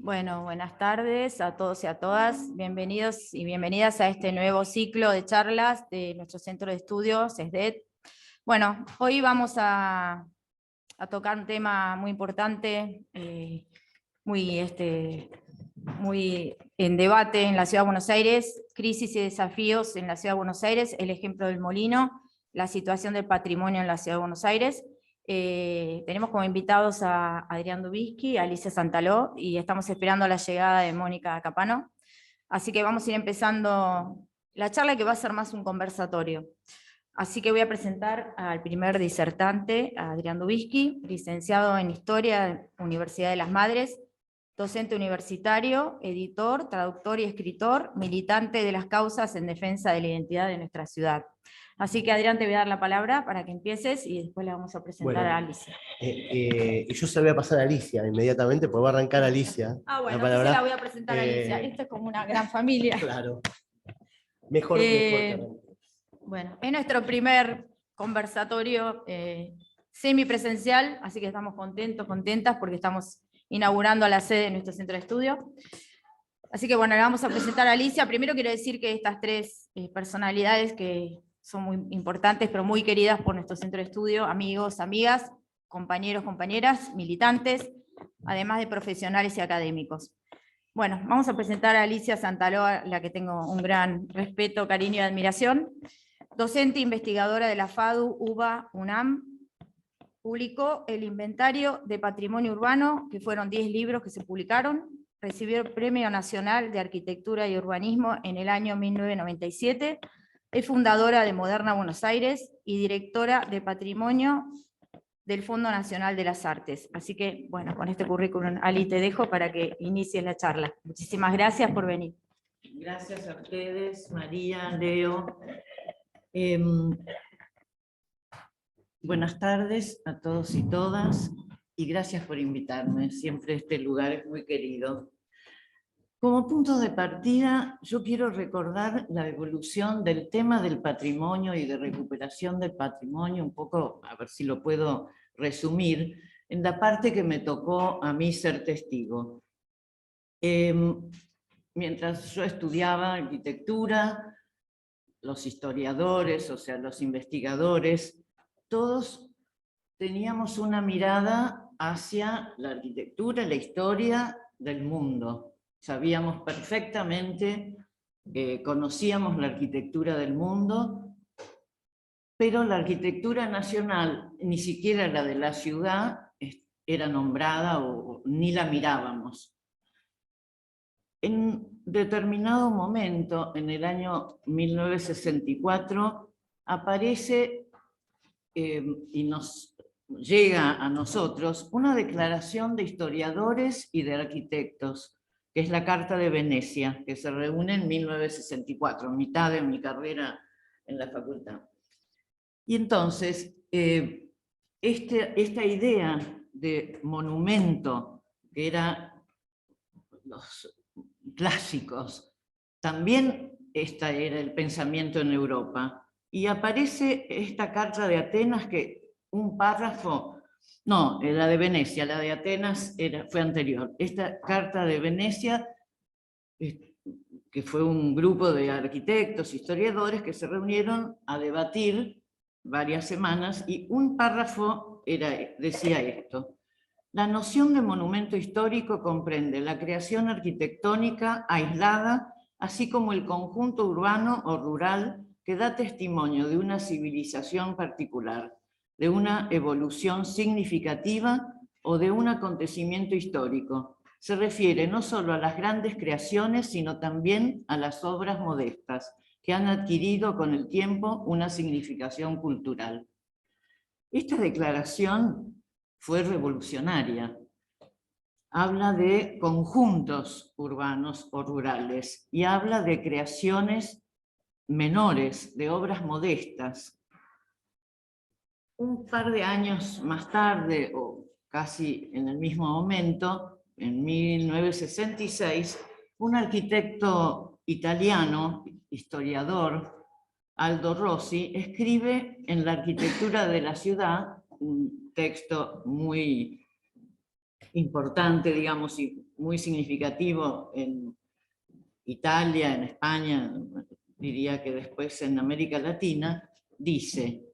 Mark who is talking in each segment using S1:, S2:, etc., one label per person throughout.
S1: Bueno, buenas tardes a todos y a todas. Bienvenidos y bienvenidas a este nuevo ciclo de charlas de nuestro centro de estudios, SESDET. Bueno, hoy vamos a tocar un tema muy importante, muy en debate en la Ciudad de Buenos Aires, crisis y desafíos en la Ciudad de Buenos Aires, el ejemplo del Molino, la situación del patrimonio en la Ciudad de Buenos Aires. Tenemos como invitados a Adrián Dubisky, a Alicia Santaló, y estamos esperando la llegada de Mónica Capano. Así que vamos a ir empezando la charla, que va a ser más un conversatorio. Así que voy a presentar al primer disertante, a Adrián Dubisky, licenciado en Historia, Universidad de las Madres, docente universitario, editor, traductor y escritor, militante de las causas en defensa de la identidad de nuestra ciudad. Así que, Adrián, te voy a dar la palabra para que empieces y después le vamos a presentar a Alicia.
S2: Y yo se la voy a pasar a Alicia inmediatamente, porque va a arrancar Alicia.
S1: Bueno, entonces la voy a presentar a Alicia. Esto es como una gran familia.
S2: Claro. Mejor.
S1: Bueno, es nuestro primer conversatorio semipresencial, así que estamos contentas, porque estamos inaugurando la sede de nuestro centro de estudio. Así que bueno, le vamos a presentar a Alicia. Primero quiero decir que estas tres personalidades que son muy importantes, pero muy queridas por nuestro centro de estudio, amigos, amigas, compañeros, compañeras, militantes, además de profesionales y académicos. Bueno, vamos a presentar a Alicia Santaló, a la que tengo un gran respeto, cariño y admiración. Docente e investigadora de la FADU, UBA, UNAM, publicó el Inventario de Patrimonio Urbano, que fueron 10 libros que se publicaron, recibió el Premio Nacional de Arquitectura y Urbanismo en el año 1997, es fundadora de Moderna Buenos Aires y directora de Patrimonio del Fondo Nacional de las Artes. Así que, bueno, con este currículum, Ali, te dejo para que inicies la charla. Muchísimas gracias por venir.
S3: Gracias a ustedes, María, Leo. Buenas tardes a todos y todas, y gracias por invitarme. Siempre este lugar es muy querido. Como punto de partida, yo quiero recordar la evolución del tema del patrimonio y de recuperación del patrimonio, un poco, a ver si lo puedo resumir, en la parte que me tocó a mí ser testigo. Mientras yo estudiaba arquitectura, los historiadores, o sea, los investigadores, todos teníamos una mirada hacia la arquitectura, la historia del mundo. Sabíamos perfectamente, conocíamos la arquitectura del mundo, pero la arquitectura nacional, ni siquiera la de la ciudad, era nombrada o ni la mirábamos. En determinado momento, en el año 1964, aparece y nos llega a nosotros una declaración de historiadores y de arquitectos, que es la Carta de Venecia, que se reúne en 1964, mitad de mi carrera en la facultad. Y entonces, esta idea de monumento, que era los clásicos, también este era el pensamiento en Europa. Y aparece esta Carta de Atenas, que un párrafo, no, la de Venecia, la de Atenas fue anterior. Esta Carta de Venecia, que fue un grupo de arquitectos, historiadores, que se reunieron a debatir varias semanas, y un párrafo decía esto: la noción de monumento histórico comprende la creación arquitectónica aislada, así como el conjunto urbano o rural que da testimonio de una civilización particular, de una evolución significativa o de un acontecimiento histórico. Se refiere no solo a las grandes creaciones, sino también a las obras modestas, que han adquirido con el tiempo una significación cultural. Esta declaración fue revolucionaria. Habla de conjuntos urbanos o rurales y habla de creaciones menores, de obras modestas. Un par de años más tarde, o casi en el mismo momento, en 1966, un arquitecto italiano, historiador, Aldo Rossi, escribe en La arquitectura de la ciudad, un texto muy importante, digamos, y muy significativo en Italia, en España, diría que después en América Latina, dice: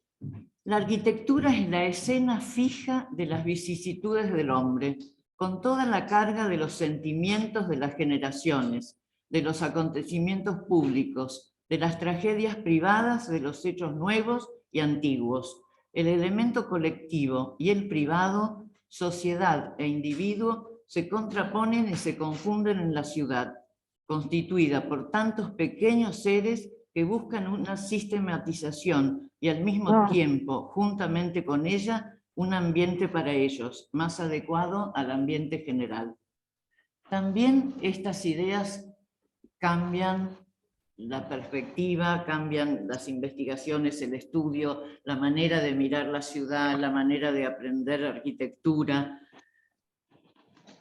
S3: la arquitectura es la escena fija de las vicisitudes del hombre, con toda la carga de los sentimientos de las generaciones, de los acontecimientos públicos, de las tragedias privadas, de los hechos nuevos y antiguos. El elemento colectivo y el privado, sociedad e individuo, se contraponen y se confunden en la ciudad, constituida por tantos pequeños seres que buscan una sistematización y al mismo tiempo, juntamente con ella, un ambiente para ellos, más adecuado al ambiente general. También estas ideas cambian la perspectiva, cambian las investigaciones, el estudio, la manera de mirar la ciudad, la manera de aprender arquitectura.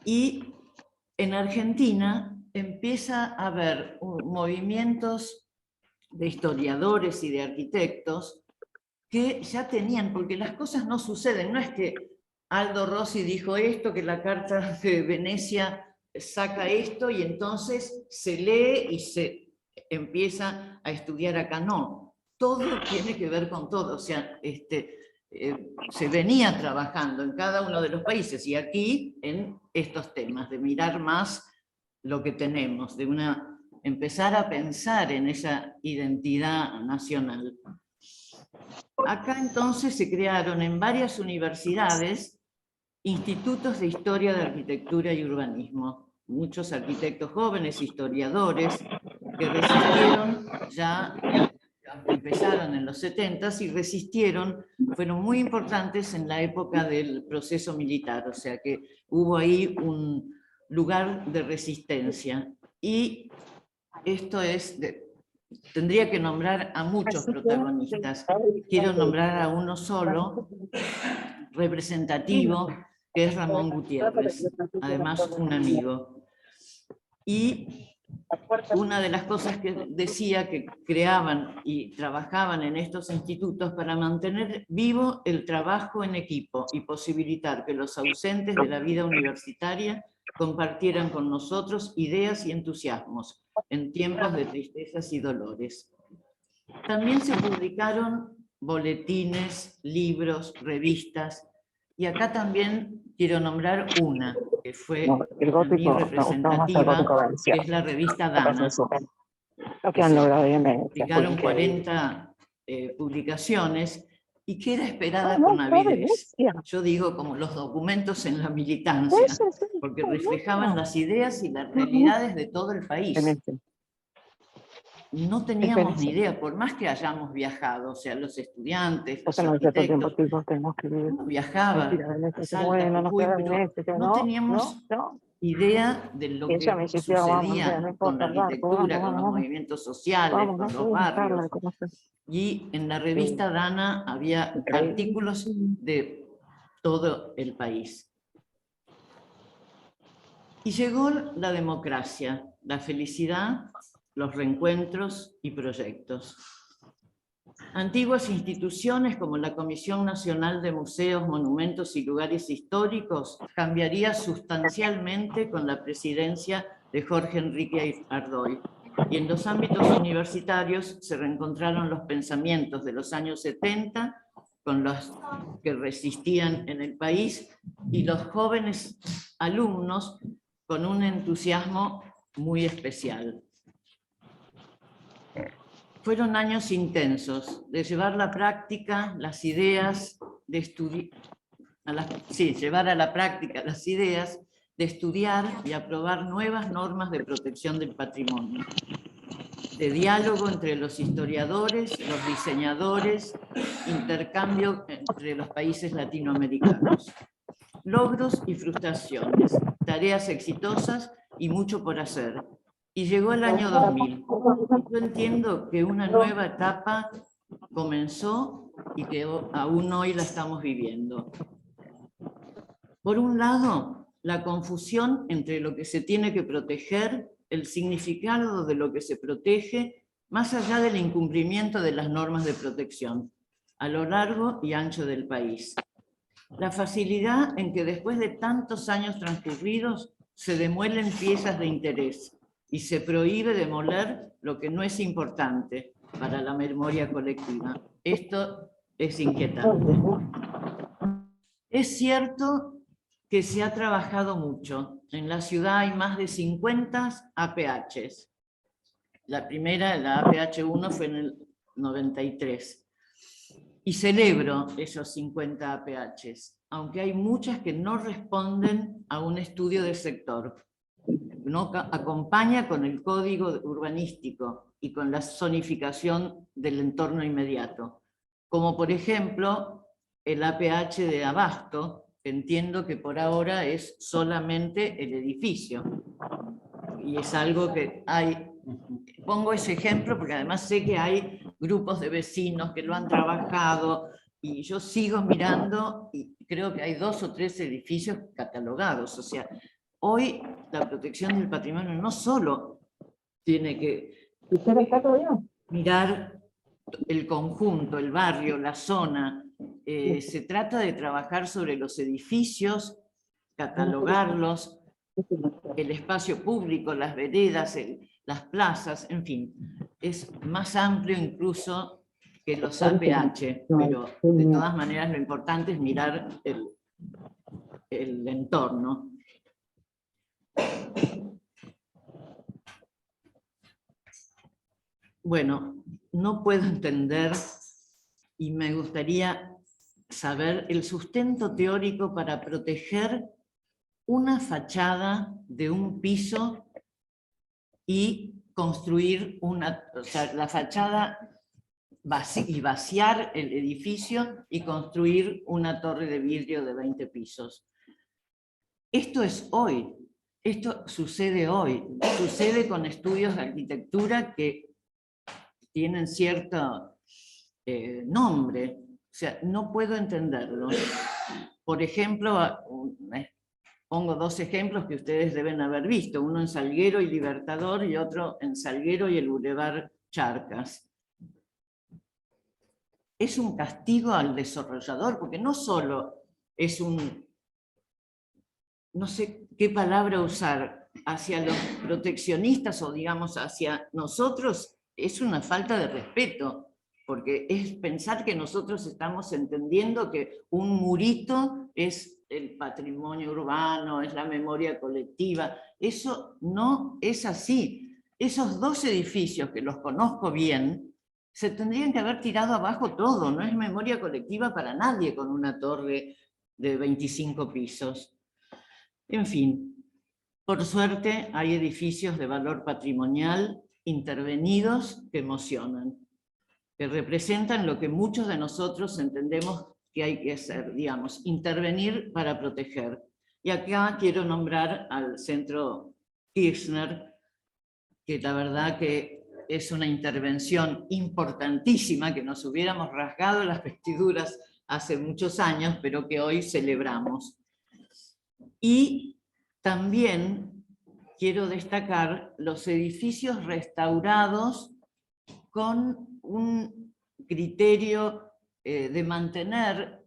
S3: Y en Argentina empieza a haber movimientos de historiadores y de arquitectos que ya tenían, porque las cosas no suceden, no es que Aldo Rossi dijo esto, que la Carta de Venecia saca esto y entonces se lee y se empieza a estudiar acá, no, todo tiene que ver con todo, o sea, se venía trabajando en cada uno de los países y aquí en estos temas, de mirar más lo que tenemos, de empezar a pensar en esa identidad nacional. Acá entonces se crearon en varias universidades institutos de historia de arquitectura y urbanismo. Muchos arquitectos jóvenes, historiadores, que resistieron ya empezaron en los 70s y resistieron, fueron muy importantes en la época del proceso militar, o sea que hubo ahí un lugar de resistencia. Y esto es, tendría que nombrar a muchos protagonistas, quiero nombrar a uno solo, representativo, que es Ramón Gutiérrez, además un amigo. Y una de las cosas que decía que creaban y trabajaban en estos institutos para mantener vivo el trabajo en equipo y posibilitar que los ausentes de la vida universitaria compartieran con nosotros ideas y entusiasmos en tiempos de tristezas y dolores. También se publicaron boletines, libros, revistas, y acá también quiero nombrar una, que fue muy representativa, que es la revista Dana.
S4: Lo que han logrado obviamente.
S3: Publicaron 40 publicaciones, y que era esperada con avidez. Yo digo como los documentos en la militancia, porque reflejaban las ideas y las realidades de todo el país. No teníamos ni idea, por más que hayamos viajado, o sea, los estudiantes, los arquitectos, uno viajaba a Salta, Jujuy, pero no teníamos idea de lo que sucedía con la arquitectura, con los movimientos sociales, con los barrios. Y en la revista Dana había artículos de todo el país. Y llegó la democracia, la felicidad, los reencuentros y proyectos. Antiguas instituciones como la Comisión Nacional de Museos, Monumentos y Lugares Históricos cambiaría sustancialmente con la presidencia de Jorge Enrique Ardoy. Y en los ámbitos universitarios se reencontraron los pensamientos de los años 70 con los que resistían en el país y los jóvenes alumnos con un entusiasmo muy especial. Fueron años intensos de llevar a la práctica las ideas de llevar a la práctica las ideas de estudiar y aprobar nuevas normas de protección del patrimonio, de diálogo entre los historiadores, los diseñadores, intercambio entre los países latinoamericanos. Logros y frustraciones, tareas exitosas y mucho por hacer. Y llegó el año 2000. Yo entiendo que una nueva etapa comenzó y que aún hoy la estamos viviendo. Por un lado, la confusión entre lo que se tiene que proteger, el significado de lo que se protege, más allá del incumplimiento de las normas de protección, a lo largo y ancho del país. La facilidad en que después de tantos años transcurridos se demuelen piezas de interés y se prohíbe demoler lo que no es importante para la memoria colectiva. Esto es inquietante. Es cierto que se ha trabajado mucho. En la ciudad hay más de 50 APHs. La primera, la APH1, fue en el 93. Y celebro esos 50 APHs, aunque hay muchas que no responden a un estudio de sector. No acompaña con el código urbanístico y con la zonificación del entorno inmediato. Como por ejemplo el APH de Abasto, que entiendo que por ahora es solamente el edificio. Y es algo que hay, pongo ese ejemplo porque además sé que hay grupos de vecinos que lo han trabajado y yo sigo mirando y creo que hay 2 o 3 edificios catalogados. O sea, hoy la protección del patrimonio no solo tiene que mirar el conjunto, el barrio, la zona, se trata de trabajar sobre los edificios, catalogarlos, el espacio público, las veredas, las plazas, en fin, es más amplio incluso que los APH, pero de todas maneras lo importante es mirar el entorno. Bueno, no puedo entender y me gustaría saber el sustento teórico para proteger una fachada de un piso y construir o sea, la fachada y vaciar el edificio y construir una torre de vidrio de 20 pisos. Esto es hoy, esto sucede hoy, sucede con estudios de arquitectura que tienen cierto nombre, o sea, no puedo entenderlo. Por ejemplo, pongo 2 ejemplos que ustedes deben haber visto, uno en Salguero y Libertador y otro en Salguero y el Boulevard Charcas. Es un castigo al desarrollador, porque no solo es un, no sé qué palabra usar, hacia los proteccionistas o digamos hacia nosotros, es una falta de respeto, porque es pensar que nosotros estamos entendiendo que un murito es el patrimonio urbano, es la memoria colectiva. Eso no es así. Esos 2 edificios, que los conozco bien, se tendrían que haber tirado abajo todo. No es memoria colectiva para nadie con una torre de 25 pisos. En fin, por suerte hay edificios de valor patrimonial intervenidos que emocionan, que representan lo que muchos de nosotros entendemos que hay que hacer, digamos, intervenir para proteger. Y acá quiero nombrar al Centro Kirchner, que la verdad que es una intervención importantísima, que nos hubiéramos rasgado las vestiduras hace muchos años, pero que hoy celebramos. Y también quiero destacar los edificios restaurados con un criterio de mantener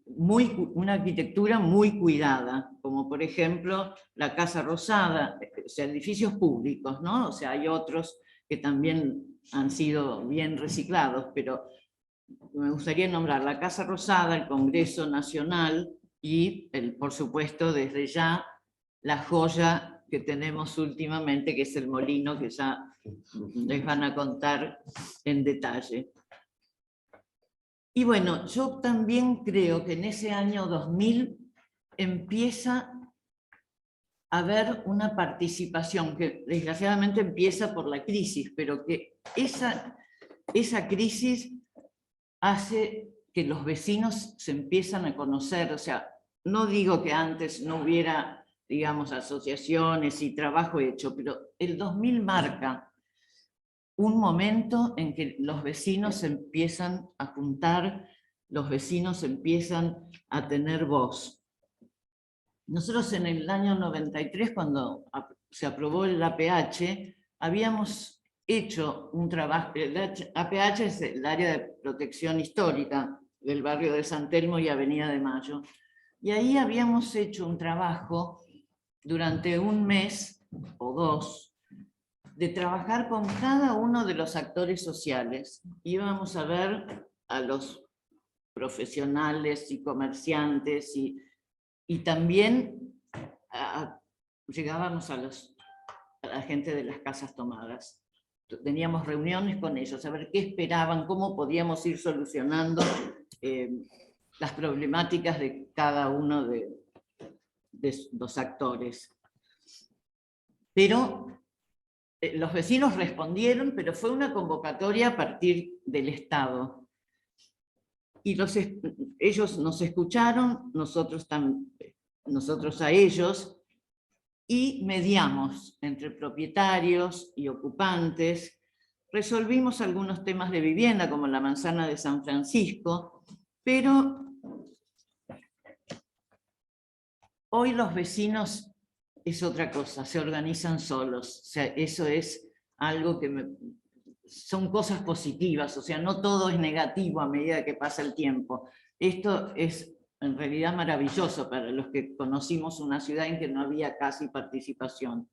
S3: una arquitectura muy cuidada, como por ejemplo la Casa Rosada, o sea, edificios públicos, ¿no? O sea, hay otros que también han sido bien reciclados, pero me gustaría nombrar la Casa Rosada, el Congreso Nacional y, por supuesto, desde ya, la joya que tenemos últimamente, que es el Molino, que ya les van a contar en detalle. Y bueno, yo también creo que en ese año 2000 empieza a haber una participación, que desgraciadamente empieza por la crisis, pero que esa crisis hace que los vecinos se empiezan a conocer. O sea, no digo que antes no hubiera, digamos, asociaciones y trabajo hecho, pero el 2000 marca un momento en que los vecinos se empiezan a juntar, los vecinos empiezan a tener voz. Nosotros en el año 93, cuando se aprobó el APH, habíamos hecho un trabajo. El APH es el área de protección histórica del barrio de San Telmo y Avenida de Mayo. Y ahí habíamos hecho un trabajo durante un mes o dos, de trabajar con cada uno de los actores sociales. Íbamos a ver a los profesionales y comerciantes y también llegábamos a la gente de las casas tomadas. Teníamos reuniones con ellos, a ver qué esperaban, cómo podíamos ir solucionando las problemáticas de cada uno de los actores. Pero los vecinos respondieron, pero fue una convocatoria a partir del Estado. Y ellos nos escucharon, nosotros a ellos, y mediamos entre propietarios y ocupantes. Resolvimos algunos temas de vivienda, como la manzana de San Francisco, pero hoy los vecinos es otra cosa, se organizan solos. O sea, eso es algo que son cosas positivas, o sea, no todo es negativo a medida que pasa el tiempo. Esto es en realidad maravilloso para los que conocimos una ciudad en que no había casi participación.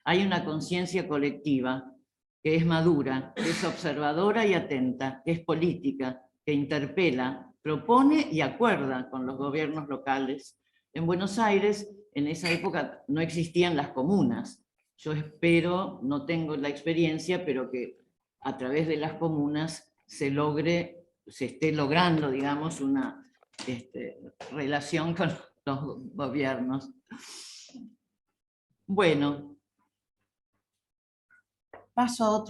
S3: Hay una conciencia colectiva que es madura, que es observadora y atenta, que es política, que interpela, propone y acuerda con los gobiernos locales. En Buenos Aires, en esa época no existían las comunas. Yo espero, no tengo la experiencia, pero que a través de las comunas se esté logrando, digamos, una relación con los gobiernos. Bueno, paso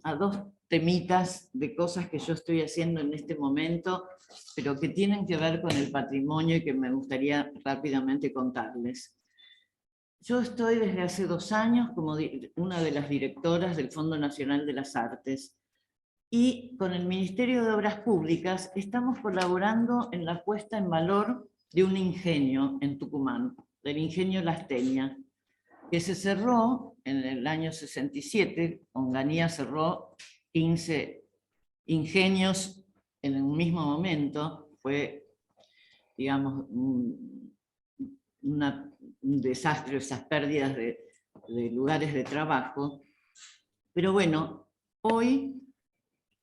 S3: a dos temitas de cosas que yo estoy haciendo en este momento, pero que tienen que ver con el patrimonio y que me gustaría rápidamente contarles. Yo estoy desde hace 2 años como una de las directoras del Fondo Nacional de las Artes, y con el Ministerio de Obras Públicas estamos colaborando en la puesta en valor de un ingenio en Tucumán, del ingenio Lasteña, que se cerró en el año 67, Onganía cerró 15 ingenios en un mismo momento, fue, digamos, un desastre, esas pérdidas de lugares de trabajo. Pero bueno, hoy,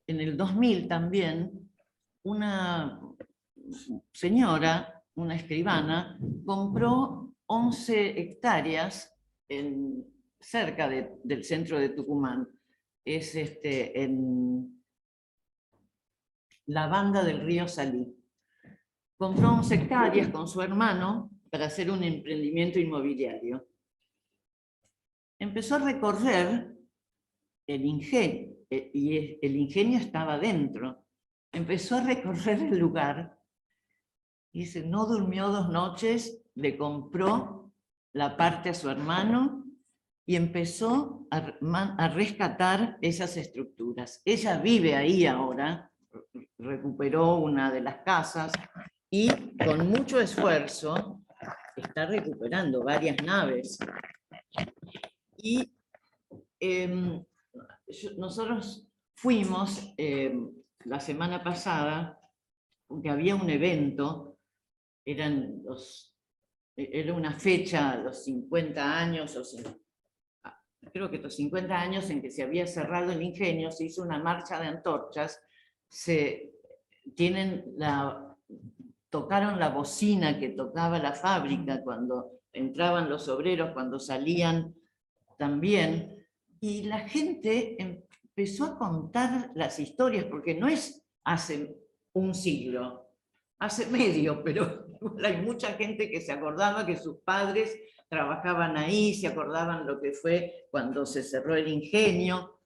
S3: en el 2000 también, una señora, una escribana, compró 11 hectáreas cerca del centro de Tucumán. Es en la banda del río Salí. Compró 11 hectáreas con su hermano para hacer un emprendimiento inmobiliario. Empezó a recorrer el ingenio, y el ingenio estaba dentro. Empezó a recorrer el lugar, y dice, no durmió 2 noches, le compró la parte a su hermano, y empezó a rescatar esas estructuras. Ella vive ahí ahora, recuperó una de las casas, y con mucho esfuerzo está recuperando varias naves. Y nosotros fuimos la semana pasada, porque había un evento, era una fecha, los 50 años, creo que los 50 años en que se había cerrado el ingenio, se hizo una marcha de antorchas, tocaron la bocina que tocaba la fábrica cuando entraban los obreros, cuando salían también, y la gente empezó a contar las historias, porque no es hace un siglo, hace medio, pero hay mucha gente que se acordaba que sus padres trabajaban ahí, se acordaban lo que fue cuando se cerró el ingenio.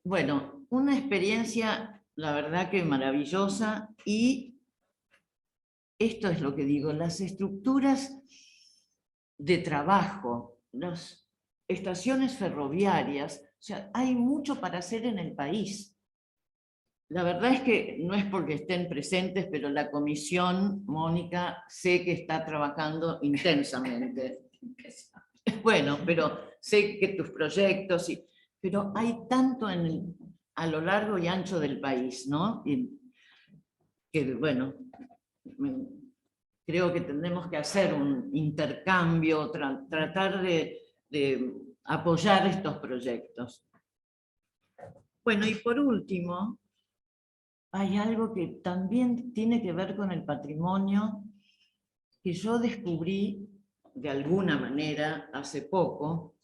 S3: Bueno, una experiencia, la verdad que maravillosa, y esto es lo que digo, las estructuras de trabajo, las estaciones ferroviarias, o sea, hay mucho para hacer en el país. La verdad es que no es porque estén presentes, pero la comisión, Mónica, sé que está trabajando intensamente. Bueno, pero sé que tus proyectos, pero hay tanto a lo largo y ancho del país, ¿no? Que bueno, creo que tendremos que hacer un intercambio, tratar de apoyar estos proyectos. Bueno, y por último, hay algo que también tiene que ver con el patrimonio, que yo descubrí de alguna manera hace poco,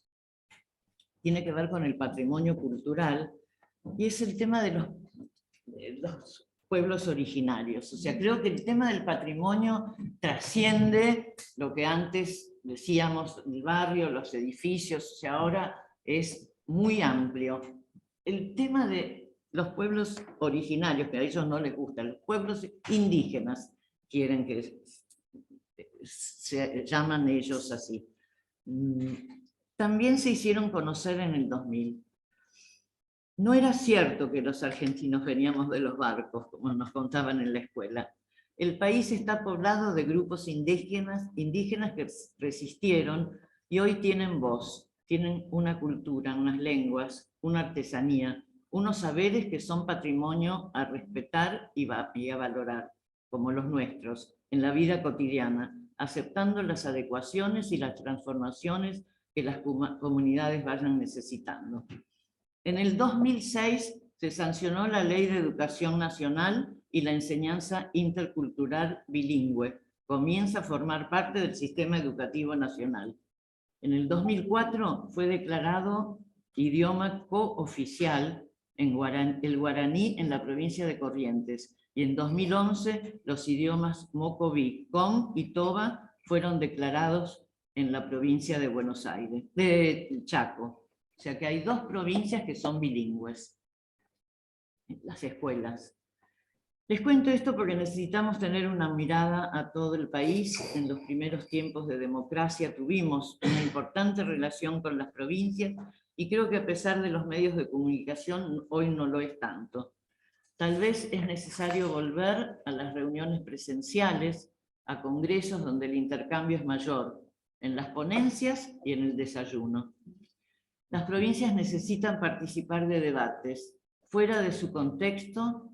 S3: tiene que ver con el patrimonio cultural, y es el tema de los pueblos originarios. O sea, creo que el tema del patrimonio trasciende lo que antes decíamos, el barrio, los edificios, o sea, ahora es muy amplio. El tema de los pueblos originarios, que a ellos no les gustan, los pueblos indígenas quieren que se llaman ellos así. También se hicieron conocer en el 2000. No era cierto que los argentinos veníamos de los barcos, como nos contaban en la escuela. El país está poblado de grupos indígenas que resistieron y hoy tienen voz, tienen una cultura, unas lenguas, una artesanía, unos saberes que son patrimonio a respetar y a valorar, como los nuestros, en la vida cotidiana, aceptando las adecuaciones y las transformaciones que las comunidades vayan necesitando. En el 2006 se sancionó la Ley de Educación Nacional y la enseñanza intercultural bilingüe comienza a formar parte del sistema educativo nacional. En el 2004 fue declarado idioma cooficial el guaraní en la provincia de Corrientes, y en 2011 los idiomas mocoví, com y toba fueron declarados en la provincia de Buenos Aires, de Chaco. O sea que hay 2 provincias que son bilingües, las escuelas. Les cuento esto porque necesitamos tener una mirada a todo el país. En los primeros tiempos de democracia tuvimos una importante relación con las provincias y creo que a pesar de los medios de comunicación hoy no lo es tanto. Tal vez es necesario volver a las reuniones presenciales, a congresos donde el intercambio es mayor, en las ponencias y en el desayuno. Las provincias necesitan participar de debates fuera de su contexto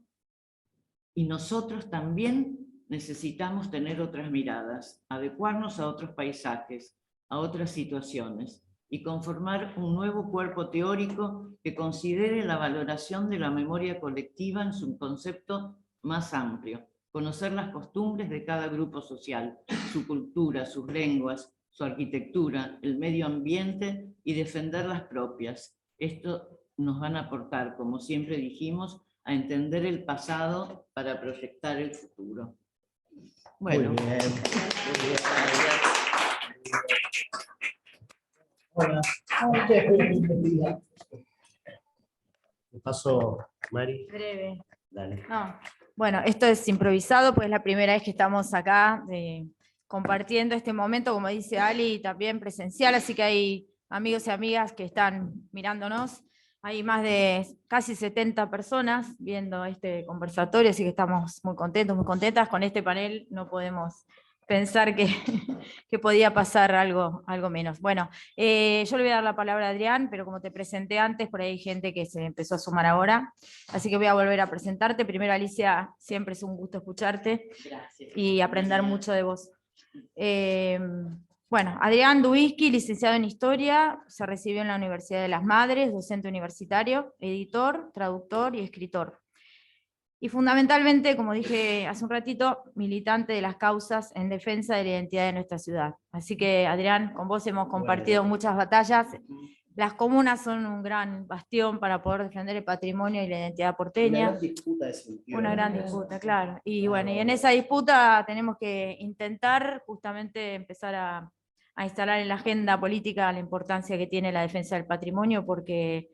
S3: y nosotros también necesitamos tener otras miradas, adecuarnos a otros paisajes, a otras situaciones y conformar un nuevo cuerpo teórico que considere la valoración de la memoria colectiva en su concepto más amplio, conocer las costumbres de cada grupo social, su cultura, sus lenguas, su arquitectura, el medio ambiente y defender las propias. Esto nos van a aportar, como siempre dijimos, a entender el pasado para proyectar el futuro. Bueno.
S2: Muy bien. Hola. Me paso, Mari.
S1: Breve.
S2: Dale.
S1: No. Bueno, esto es improvisado, pues es la primera vez que estamos acá compartiendo este momento, como dice Ali, también presencial, así que hay amigos y amigas que están mirándonos. Hay más de casi 70 personas viendo este conversatorio, así que estamos muy contentos, muy contentas. Con este panel no podemos pensar que podía pasar algo menos. Bueno, yo le voy a dar la palabra a Adrián, pero como te presenté antes, por ahí hay gente que se empezó a sumar ahora, así que voy a volver a presentarte. Primero, Alicia, siempre es un gusto escucharte.
S3: Gracias.
S1: Y aprender mucho de vos. Bueno, Adrián Dubisky, licenciado en Historia, se recibió en la Universidad de las Madres, docente universitario, editor, traductor y escritor. Y fundamentalmente, como dije hace un ratito, militante de las causas en defensa de la identidad de nuestra ciudad. Así que, Adrián, con vos hemos compartido muchas batallas. Las comunas son un gran bastión para poder defender el patrimonio y la identidad porteña.
S2: Una gran disputa de sentido.
S1: Una gran disputa, claro. Y bueno, y en esa disputa tenemos que intentar justamente empezar a instalar en la agenda política la importancia que tiene la defensa del patrimonio, porque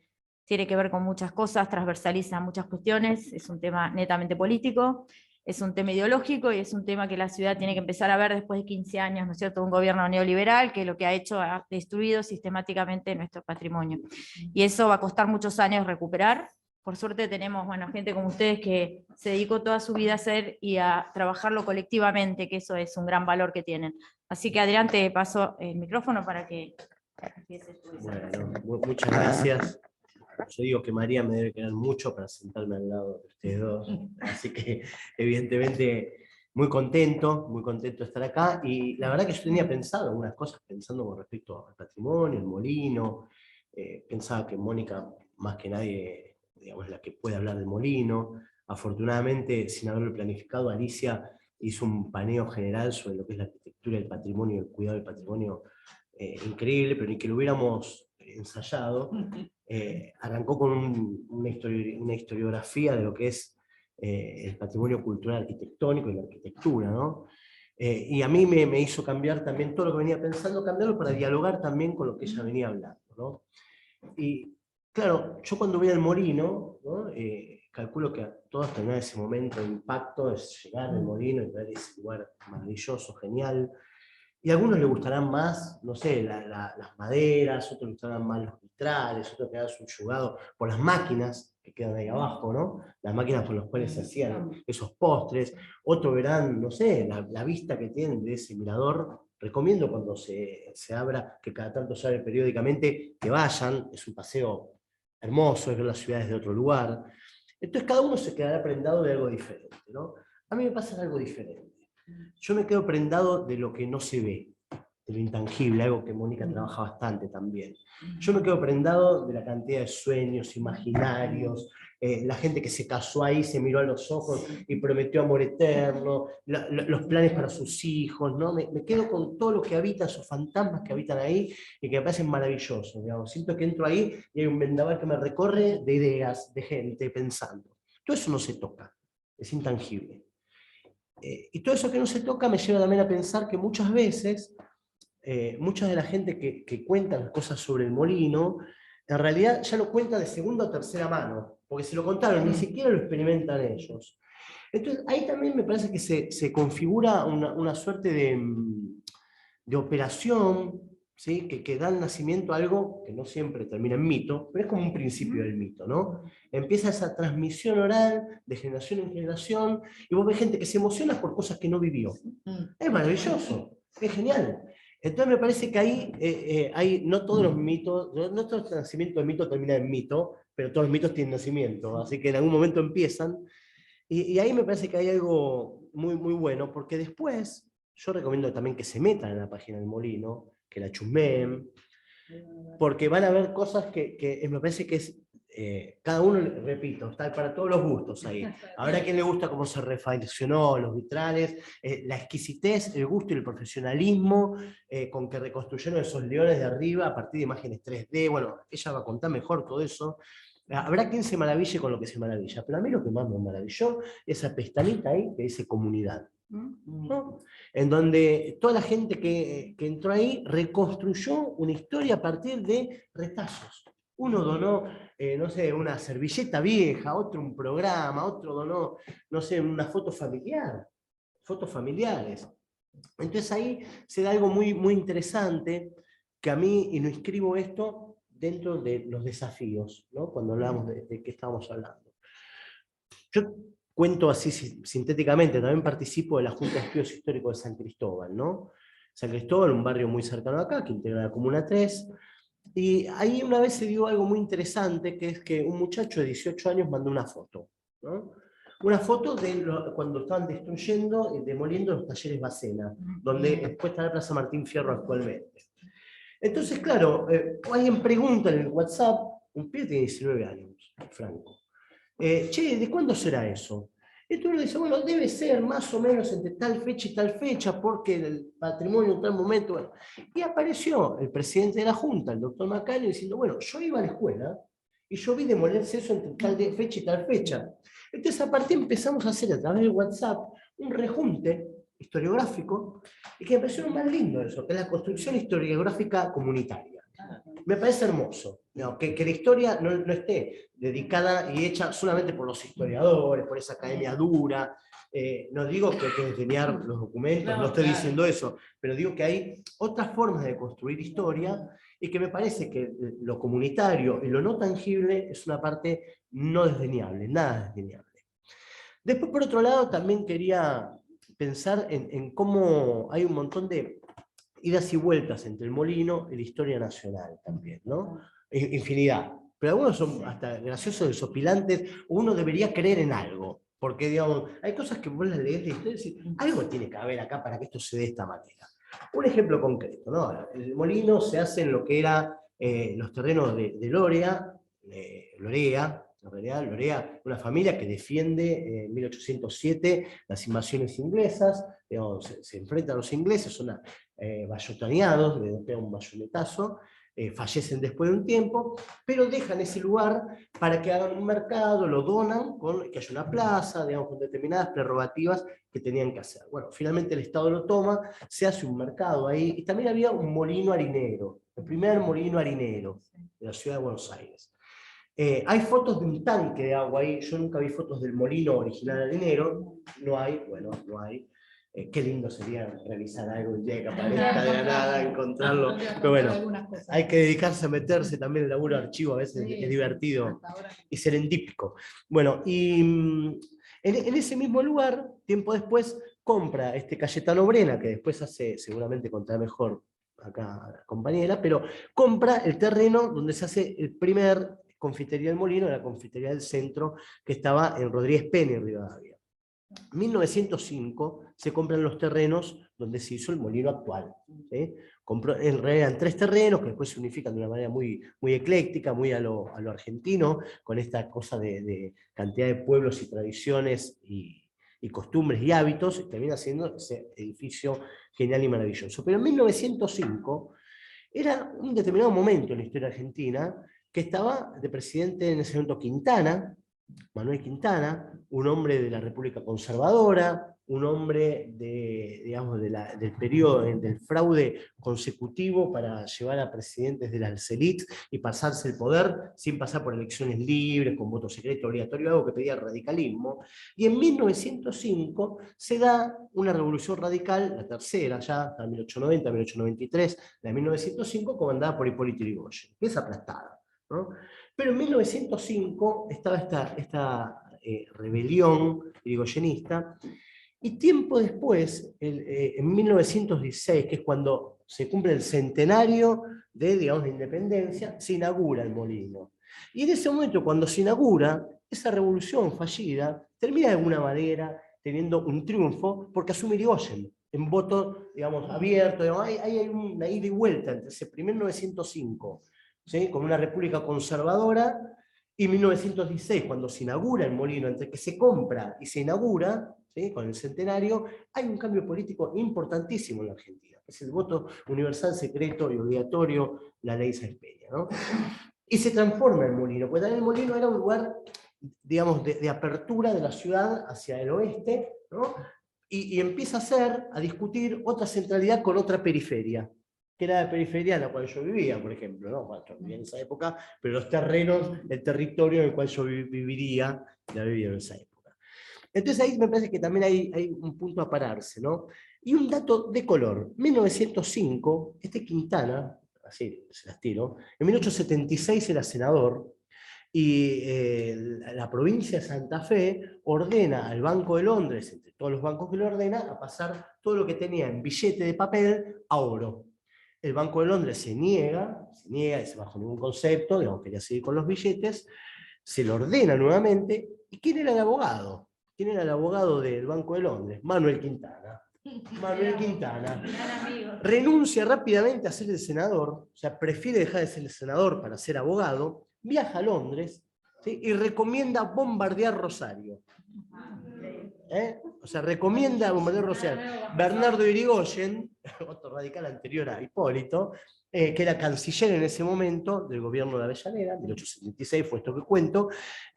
S1: tiene que ver con muchas cosas, transversaliza muchas cuestiones, es un tema netamente político, es un tema ideológico y es un tema que la ciudad tiene que empezar a ver después de 15 años, ¿no es cierto?, un gobierno neoliberal que lo que ha hecho ha destruido sistemáticamente nuestro patrimonio. Y eso va a costar muchos años recuperar. Por suerte tenemos, bueno, gente como ustedes que se dedicó toda su vida a hacer y a trabajarlo colectivamente, que eso es un gran valor que tienen. Así que, Adrián, te paso el micrófono para que empieces tú.
S2: Bueno, muchas gracias. Yo digo que María me debe querer mucho para sentarme al lado de ustedes dos, así que evidentemente muy contento de estar acá, y la verdad que yo tenía pensado algunas cosas, pensando con respecto al patrimonio, el molino, pensaba que Mónica, más que nadie, digamos, es la que puede hablar del molino. Afortunadamente, sin haberlo planificado, Alicia hizo un paneo general sobre lo que es la arquitectura, el patrimonio, el cuidado del patrimonio, increíble, pero ni que lo hubiéramos ensayado. Arrancó con una historiografía de lo que es el patrimonio cultural arquitectónico y la arquitectura, ¿no? Y a mí me hizo cambiar también todo lo que venía pensando, cambiarlo para dialogar también con lo que ella venía hablando, ¿no? Y claro, yo cuando voy al molino, ¿no? Calculo que a todos tendrán ese momento de impacto, es llegar al molino y ver ese lugar maravilloso, genial. Y a algunos les gustarán más, no sé, las maderas, otros les gustarán más los vitrales, otros quedarán subyugados por las máquinas que quedan ahí abajo, ¿no? Las máquinas por las cuales se hacían esos postres. Otros verán, no sé, la vista que tienen de ese mirador. Recomiendo cuando se abra, que cada tanto se abre periódicamente, que vayan, es un paseo hermoso, es ver las ciudades de otro lugar. Entonces cada uno se quedará prendado de algo diferente, ¿no? A mí me pasa algo diferente. Yo me quedo prendado de lo que no se ve, de lo intangible, algo que Mónica trabaja bastante también. Yo me quedo prendado de la cantidad de sueños, imaginarios, la gente que se casó ahí, se miró a los ojos y prometió amor eterno, los planes para sus hijos, ¿no? Me quedo con todo lo que habita, esos fantasmas que habitan ahí y que me parecen maravillosos, digamos. Siento que entro ahí y hay un vendaval que me recorre de ideas, de gente pensando. Todo eso no se toca, es intangible. Y todo eso que no se toca me lleva también a pensar que muchas veces, mucha de la gente que cuenta las cosas sobre el molino, en realidad ya lo cuenta de segunda o tercera mano, porque se lo contaron, ni siquiera lo experimentan ellos. Entonces ahí también me parece que se configura una suerte de operación, ¿sí? Que da nacimiento a algo que no siempre termina en mito, pero es como un principio del mito, ¿no? Empieza esa transmisión oral de generación en generación, y vos ves gente que se emociona por cosas que no vivió. Es maravilloso, es genial. Entonces me parece que ahí no todos los mitos, no todo el nacimiento del mito termina en mito, pero todos los mitos tienen nacimiento, así que en algún momento empiezan. Y ahí me parece que hay algo muy, muy bueno, porque después yo recomiendo también que se metan en la página del Molino, que la chusmeen, porque van a ver cosas que me parece que es, cada uno, repito, está para todos los gustos ahí. Habrá quien le gusta cómo se refaccionó los vitrales, la exquisitez, el gusto y el profesionalismo con que reconstruyeron esos leones de arriba a partir de imágenes 3D. Bueno, ella va a contar mejor todo eso. Habrá quien se maraville con lo que se maravilla, pero a mí lo que más me maravilló es esa pestañita ahí que dice comunidad, ¿no? En donde toda la gente que entró ahí reconstruyó una historia a partir de retazos. Uno donó, no sé, una servilleta vieja, otro un programa, otro donó, no sé, una foto familiar, fotos familiares. Entonces ahí se da algo muy, muy interesante que a mí, y no inscribo esto dentro de los desafíos, ¿no? Cuando hablamos de qué estábamos hablando. Yo cuento así sintéticamente, también participo de la Junta de Estudios Históricos de San Cristóbal, ¿no? San Cristóbal, un barrio muy cercano acá, que integra la Comuna 3, y ahí una vez se dio algo muy interesante, que es que un muchacho de 18 años mandó una foto, ¿no? Una foto de cuando estaban destruyendo y demoliendo los talleres Bacena, donde después está la Plaza Martín Fierro actualmente. Entonces, claro, alguien pregunta en el WhatsApp, un pibe tiene 19 años, Franco. Che, ¿de cuándo será eso? Y tú le dices, bueno, debe ser más o menos entre tal fecha y tal fecha, porque el patrimonio en tal momento. Bueno. Y apareció el presidente de la Junta, el doctor Macario, diciendo, bueno, yo iba a la escuela y yo vi demolerse eso entre tal fecha y tal fecha. Entonces, a partir empezamos a hacer a través del WhatsApp un rejunte historiográfico, y que me pareció lo más lindo eso, que es la construcción historiográfica comunitaria. Me parece hermoso, ¿no? Que la historia no esté dedicada y hecha solamente por los historiadores, por esa academia dura. No digo que hay que desdeñar los documentos, no estoy diciendo eso, pero digo que hay otras formas de construir historia y que me parece que lo comunitario y lo no tangible es una parte no desdeñable, nada desdeñable. Después, por otro lado, también quería pensar en cómo hay un montón de idas y vueltas entre el molino y la historia nacional también, ¿no? Infinidad. Pero algunos son hasta graciosos, desopilantes. Uno debería creer en algo. Porque, digamos, hay cosas que vos las lees de historia y decís, algo tiene que haber acá para que esto se dé de esta manera. Un ejemplo concreto, ¿no? El molino se hace en lo que era los terrenos de Lorea, Lorea, en realidad Lorea, una familia que defiende en 1807 las invasiones inglesas, digamos, se enfrentan a los ingleses, son bayotaneados, le pegan un bayonetazo, fallecen después de un tiempo, pero dejan ese lugar para que hagan un mercado, lo donan, que haya una plaza, digamos, con determinadas prerrogativas que tenían que hacer. Bueno, finalmente el Estado lo toma, se hace un mercado ahí, y también había un molino harinero, el primer molino harinero de la ciudad de Buenos Aires. Hay fotos de un tanque de agua ahí, yo nunca vi fotos del molino original harinero, no hay, bueno, no hay. Qué lindo sería revisar algo un día que aparezca de la nada, encontrarlo. Pero bueno, hay que dedicarse a meterse también en el laburo de archivo, a veces es divertido y serendípico. Bueno, y en ese mismo lugar, tiempo después, compra Cayetano Brena, que después hace, seguramente contará mejor acá la compañera, pero compra el terreno donde se hace el primer confitería del Molino, la confitería del Centro, que estaba en Rodríguez Peña, en Rivadavia. En 1905 se compran los terrenos donde se hizo el molino actual. ¿Sí? En realidad eran 3 terrenos que después se unifican de una manera muy, muy ecléctica, muy a lo argentino, con esta cosa de cantidad de pueblos y tradiciones y costumbres y hábitos, y termina siendo ese edificio genial y maravilloso. Pero en 1905 era un determinado momento en la historia argentina que estaba de presidente en ese momento Quintana, Manuel Quintana, un hombre de la República Conservadora, un hombre digamos, del periodo del fraude consecutivo para llevar a presidentes de las élites y pasarse el poder sin pasar por elecciones libres, con voto secreto obligatorio, algo que pedía el radicalismo. Y en 1905 se da una revolución radical, la tercera ya, la 1890, 1893, la de 1905, comandada por Hipólito Yrigoyen, que es aplastada, ¿no? Pero en 1905 estaba esta rebelión irigoyenista, y tiempo después, en 1916, que es cuando se cumple el centenario de, digamos, la independencia, se inaugura el molino. Y en ese momento, cuando se inaugura, esa revolución fallida termina de alguna manera teniendo un triunfo, porque asume Irigoyen, en voto, digamos, abierto. Digamos, hay una ida y vuelta entre ese primer 1905, ¿sí? Con una república conservadora, y 1916, cuando se inaugura el molino, entre que se compra y se inaugura, ¿sí? Con el centenario, hay un cambio político importantísimo en la Argentina, que es el voto universal, secreto y obligatorio, la ley Sáenz Peña, ¿no? Y se transforma el molino, porque también el molino era un lugar, digamos, de apertura de la ciudad hacia el oeste, ¿no? Y empieza a discutir otra centralidad con otra periferia, que era la periferia en la cual yo vivía, por ejemplo, ¿no? Bueno, yo vivía en esa época, pero los terrenos, el territorio en el cual yo viviría, ya vivía en esa época. Entonces ahí me parece que también hay un punto a pararse, ¿no? Y un dato de color, 1905, Quintana, así se las tiro, en 1876 era senador, y la provincia de Santa Fe ordena al Banco de Londres, entre todos los bancos que lo ordena, a pasar todo lo que tenía en billete de papel a oro. El Banco de Londres se niega bajo ningún concepto, digamos, quería seguir con los billetes, se lo ordena nuevamente. ¿Y quién era el abogado? ¿Quién era el abogado del Banco de Londres? Manuel Quintana. Manuel Quintana renuncia rápidamente a ser el senador, o sea, prefiere dejar de ser el senador para ser abogado, viaja a Londres, ¿sí? Y recomienda bombardear Rosario. O sea, recomienda bombardear Rosario. Bernardo Irigoyen, otro radical anterior a Hipólito, que era canciller en ese momento del gobierno de Avellaneda, 1876 fue esto que cuento,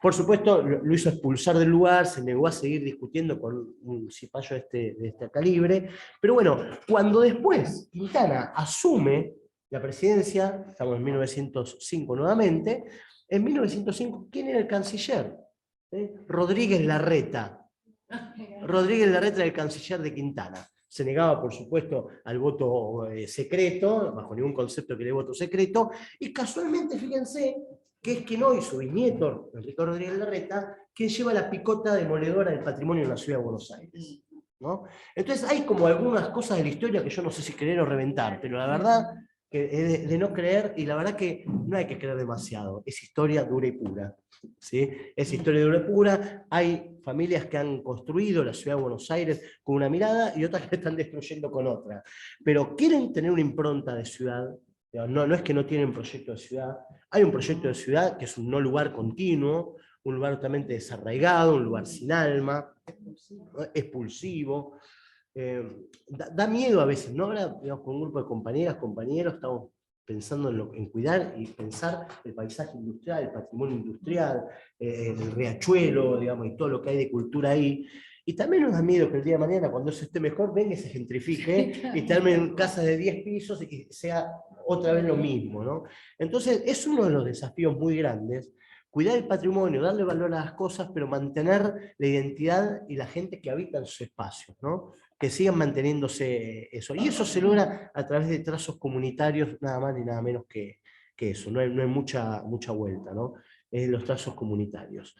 S2: por supuesto lo hizo expulsar del lugar, se negó a seguir discutiendo con un cipayo de este calibre, pero bueno, cuando después Quintana asume la presidencia, estamos en 1905 nuevamente, en 1905, ¿quién era el canciller? Rodríguez Larreta. Rodríguez Larreta era el canciller de Quintana. Se negaba, por supuesto, al voto secreto, bajo ningún concepto que le voto secreto, y casualmente, fíjense, que es quien hoy, su bisnieto, Enrique Rodríguez Larreta, quien lleva la picota demoledora del patrimonio en la ciudad de Buenos Aires, ¿no? Entonces hay como algunas cosas de la historia que yo no sé si querer o reventar, pero la verdad de no creer, y la verdad que no hay que creer demasiado, es historia dura y pura. ¿Sí? Es historia dura y pura, hay familias que han construido la ciudad de Buenos Aires con una mirada y otras que están destruyendo con otra, pero quieren tener una impronta de ciudad. No es que no tienen proyecto de ciudad, hay un proyecto de ciudad que es un no lugar continuo, un lugar totalmente desarraigado, un lugar sin alma, expulsivo. Da miedo a veces, ¿no? Ahora, digamos, con un grupo de compañeras, compañeros, estamos pensando en cuidar y pensar el paisaje industrial, el patrimonio industrial, el riachuelo, digamos, y todo lo que hay de cultura ahí. Y también nos da miedo que el día de mañana, cuando eso esté mejor, venga y se gentrifique, y te armen casas de 10 pisos y sea otra vez lo mismo, ¿no? Entonces, es uno de los desafíos muy grandes, cuidar el patrimonio, darle valor a las cosas, pero mantener la identidad y la gente que habita en sus espacios, ¿no? Que sigan manteniéndose eso. Y eso se logra a través de trazos comunitarios, nada más ni nada menos que eso. No hay mucha vuelta, ¿no? Los trazos comunitarios.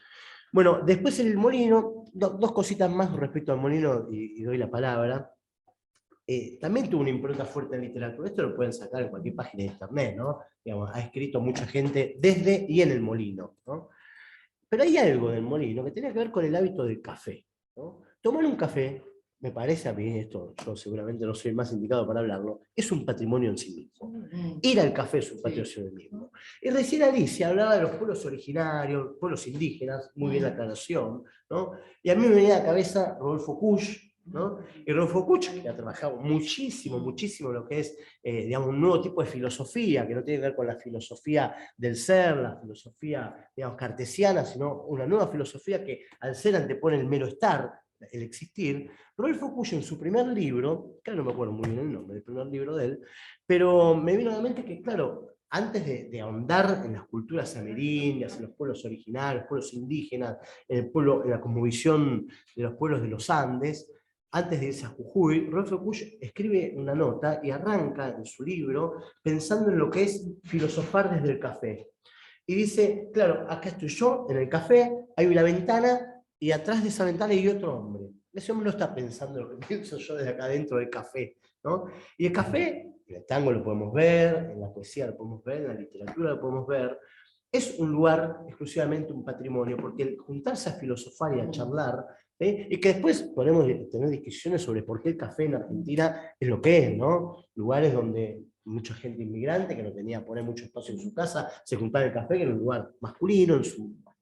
S2: Bueno, después en el molino, dos cositas más respecto al molino y doy la palabra. También tuvo una impronta fuerte en literatura. Esto lo pueden sacar en cualquier página de internet, ¿no? Digamos, ha escrito mucha gente desde y en el molino, ¿no? Pero hay algo del molino que tiene que ver con el hábito del café, ¿no? Tomar un café, me parece a mí, esto yo seguramente no soy el más indicado para hablarlo, es un patrimonio en sí mismo. Ir al café es un patrimonio en sí mismo. Y recién Alicia hablaba de los pueblos originarios, pueblos indígenas, muy bien la aclaración, ¿no? Y a mí me venía a la cabeza Rodolfo Kusch, ¿no? Y Rodolfo Kusch, que ha trabajado muchísimo lo que es, digamos, un nuevo tipo de filosofía, que no tiene que ver con la filosofía del ser, la filosofía, digamos, cartesiana, sino una nueva filosofía que al ser antepone el mero estar, el existir. Rodolfo Kusch en su primer libro, claro, no me acuerdo muy bien el nombre del primer libro de él, pero me vino a la mente que, claro, antes de ahondar en las culturas amerindias, en los pueblos originarios, pueblos indígenas, en la cosmovisión de los pueblos de los Andes, antes de irse a Jujuy, Rodolfo Kusch escribe una nota y arranca en su libro pensando en lo que es filosofar desde el café. Y dice, claro, acá estoy yo, en el café, hay una ventana, y atrás de esa ventana hay otro hombre. Ese hombre no está pensando lo que pienso yo desde acá dentro del café, ¿no? Y el café, en el tango lo podemos ver, en la poesía lo podemos ver, en la literatura lo podemos ver, es un lugar exclusivamente un patrimonio, porque el juntarse a filosofar y a charlar, y que después podemos tener discusiones sobre por qué el café en Argentina es lo que es, ¿no? Lugares donde mucha gente inmigrante que no tenía poner mucho espacio en su casa, se juntaba el café, que era un lugar masculino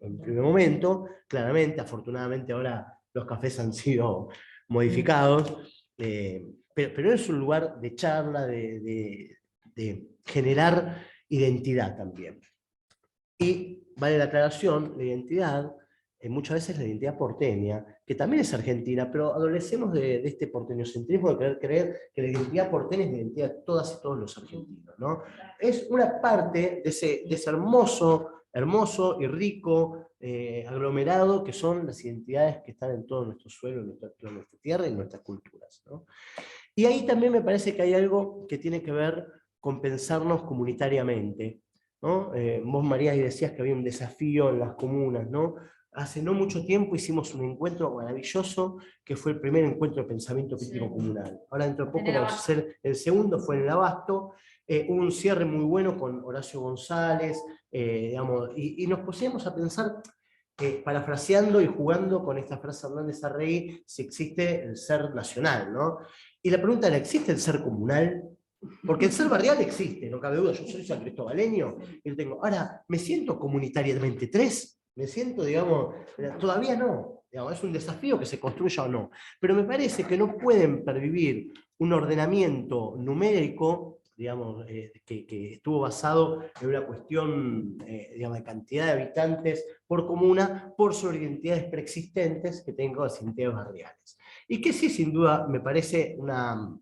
S2: en primer momento, claramente, afortunadamente ahora los cafés han sido modificados, pero es un lugar de charla, de generar identidad también. Y vale la aclaración, la identidad, muchas veces la identidad porteña, que también es argentina, pero adolecemos de este porteñocentrismo de querer creer que la identidad porteña es la identidad de todas y todos los argentinos, ¿no? Es una parte de ese hermoso y rico aglomerado que son las identidades que están en todo nuestro suelo, en nuestra tierra y en nuestras culturas, ¿no? Y ahí también me parece que hay algo que tiene que ver con pensarnos comunitariamente, ¿no? Vos, María, y decías que había un desafío en las comunas, ¿no? Hace no mucho tiempo hicimos un encuentro maravilloso, que fue el primer encuentro de pensamiento crítico comunal. Ahora dentro de poco vamos a hacer el segundo, fue en el Abasto, hubo un cierre muy bueno con Horacio González, digamos, y nos pusimos a pensar, parafraseando y jugando con esta frase de Hernández Arrey, si existe el ser nacional, ¿no? Y la pregunta era, ¿existe el ser comunal? Porque el ser barrial existe, no cabe duda, yo soy san cristobaleño y lo tengo. Ahora, ¿me siento comunitariamente tres? ¿Me siento, digamos, todavía no? Digamos, es un desafío que se construya o no. Pero me parece que no pueden pervivir un ordenamiento numérico, digamos, que estuvo basado en una cuestión, digamos, de cantidad de habitantes por comuna, por sobre identidades preexistentes que tengo las identidades barriales. Y que sí, sin duda, me parece una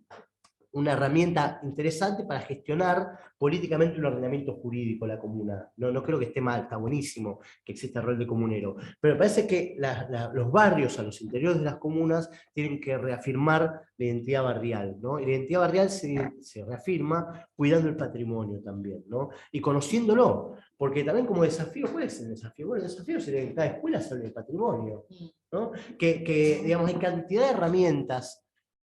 S2: herramienta interesante para gestionar políticamente un ordenamiento jurídico de la comuna. No creo que esté mal, está buenísimo que exista el rol de comunero, pero me parece que los barrios a los interiores de las comunas tienen que reafirmar la identidad barrial, ¿no? Y la identidad barrial se reafirma cuidando el patrimonio también, ¿no? Y conociéndolo, porque también como desafío, ¿cuál es el desafío? Bueno, el desafío sería que en cada escuela se hable de patrimonio, ¿no? Que digamos, hay cantidad de herramientas.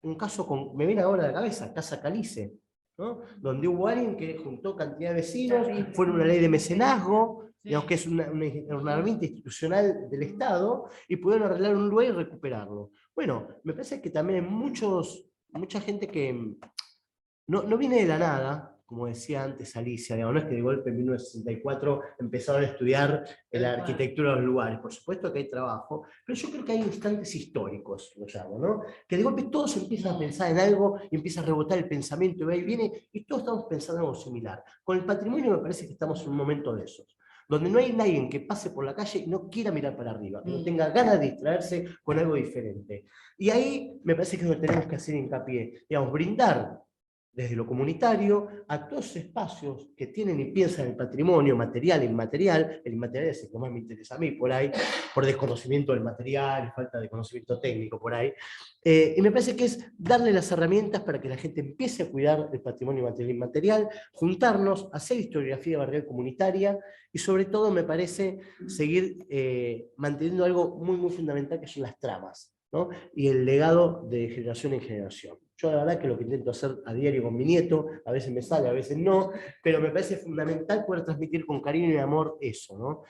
S2: Un caso me viene ahora a la cabeza, Casa Calice, ¿no? Donde hubo alguien que juntó cantidad de vecinos, fue una ley de mecenazgo, digamos que es una herramienta institucional del Estado, y pudieron arreglar un lugar y recuperarlo. Bueno, me parece que también hay mucha gente que no viene de la nada, como decía antes Alicia, digamos, no es que de golpe en 1964 empezaron a estudiar la arquitectura de los lugares. Por supuesto que hay trabajo, pero yo creo que hay instantes históricos, lo llamo, ¿no? Que de golpe todos empiezan a pensar en algo y empieza a rebotar el pensamiento, y va y viene, y todos estamos pensando en algo similar. Con el patrimonio me parece que estamos en un momento de esos, donde no hay nadie que pase por la calle y no quiera mirar para arriba, que no tenga ganas de distraerse con algo diferente. Y ahí me parece que es donde tenemos que hacer hincapié, digamos, brindar desde lo comunitario, a todos esos espacios que tienen y piensan en el patrimonio material e inmaterial. El inmaterial es el que más me interesa a mí, por ahí, por desconocimiento del material, falta de conocimiento técnico, por ahí. Y me parece que es darle las herramientas para que la gente empiece a cuidar el patrimonio material e inmaterial, juntarnos, hacer historiografía barrial comunitaria, y sobre todo me parece seguir manteniendo algo muy, muy fundamental, que son las tramas, ¿no? Y el legado de generación en generación. Yo la verdad que lo que intento hacer a diario con mi nieto, a veces me sale, a veces no, pero me parece fundamental poder transmitir con cariño y amor eso, ¿no?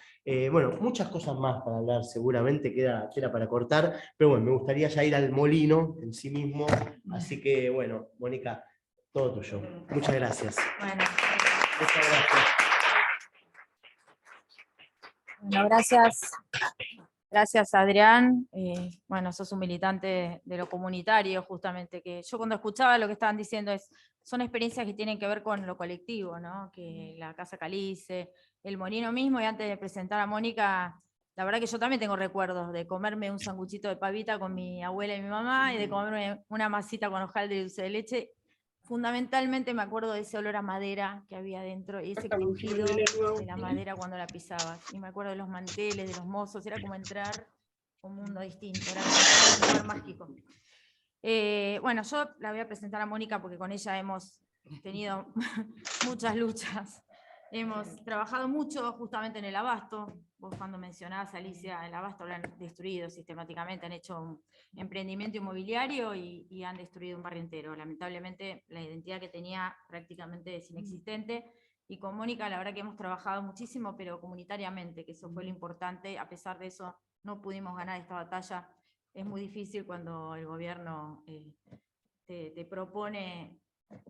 S2: Bueno, muchas cosas más para hablar, seguramente queda para cortar, pero bueno, me gustaría ya ir al molino en sí mismo, así que bueno, Mónica, todo tuyo. Muchas gracias.
S1: Bueno.
S2: Muchas gracias.
S1: Bueno, gracias. Gracias, Adrián. Bueno, sos un militante de lo comunitario, justamente, que yo cuando escuchaba lo que estaban diciendo son experiencias que tienen que ver con lo colectivo, ¿no? Que la Casa Calice, el molino mismo, y antes de presentar a Mónica, la verdad que yo también tengo recuerdos de comerme un sanguchito de pavita con mi abuela y mi mamá, y de comerme una masita con hojaldre y dulce de leche. Fundamentalmente me acuerdo de ese olor a madera que había dentro y ese crujido de la madera cuando la pisabas. Y me acuerdo de los manteles, de los mozos, era como entrar a un mundo distinto, era como un lugar mágico. Bueno, yo la voy a presentar a Mónica porque con ella hemos tenido muchas luchas. Hemos trabajado mucho justamente en el abasto. Vos cuando mencionabas, Alicia, el abasto lo han destruido sistemáticamente, han hecho un emprendimiento inmobiliario y han destruido un barrio entero. Lamentablemente la identidad que tenía prácticamente es inexistente. Y con Mónica la verdad que hemos trabajado muchísimo, pero comunitariamente, que eso fue lo importante. A pesar de eso no pudimos ganar esta batalla. Es muy difícil cuando el gobierno te propone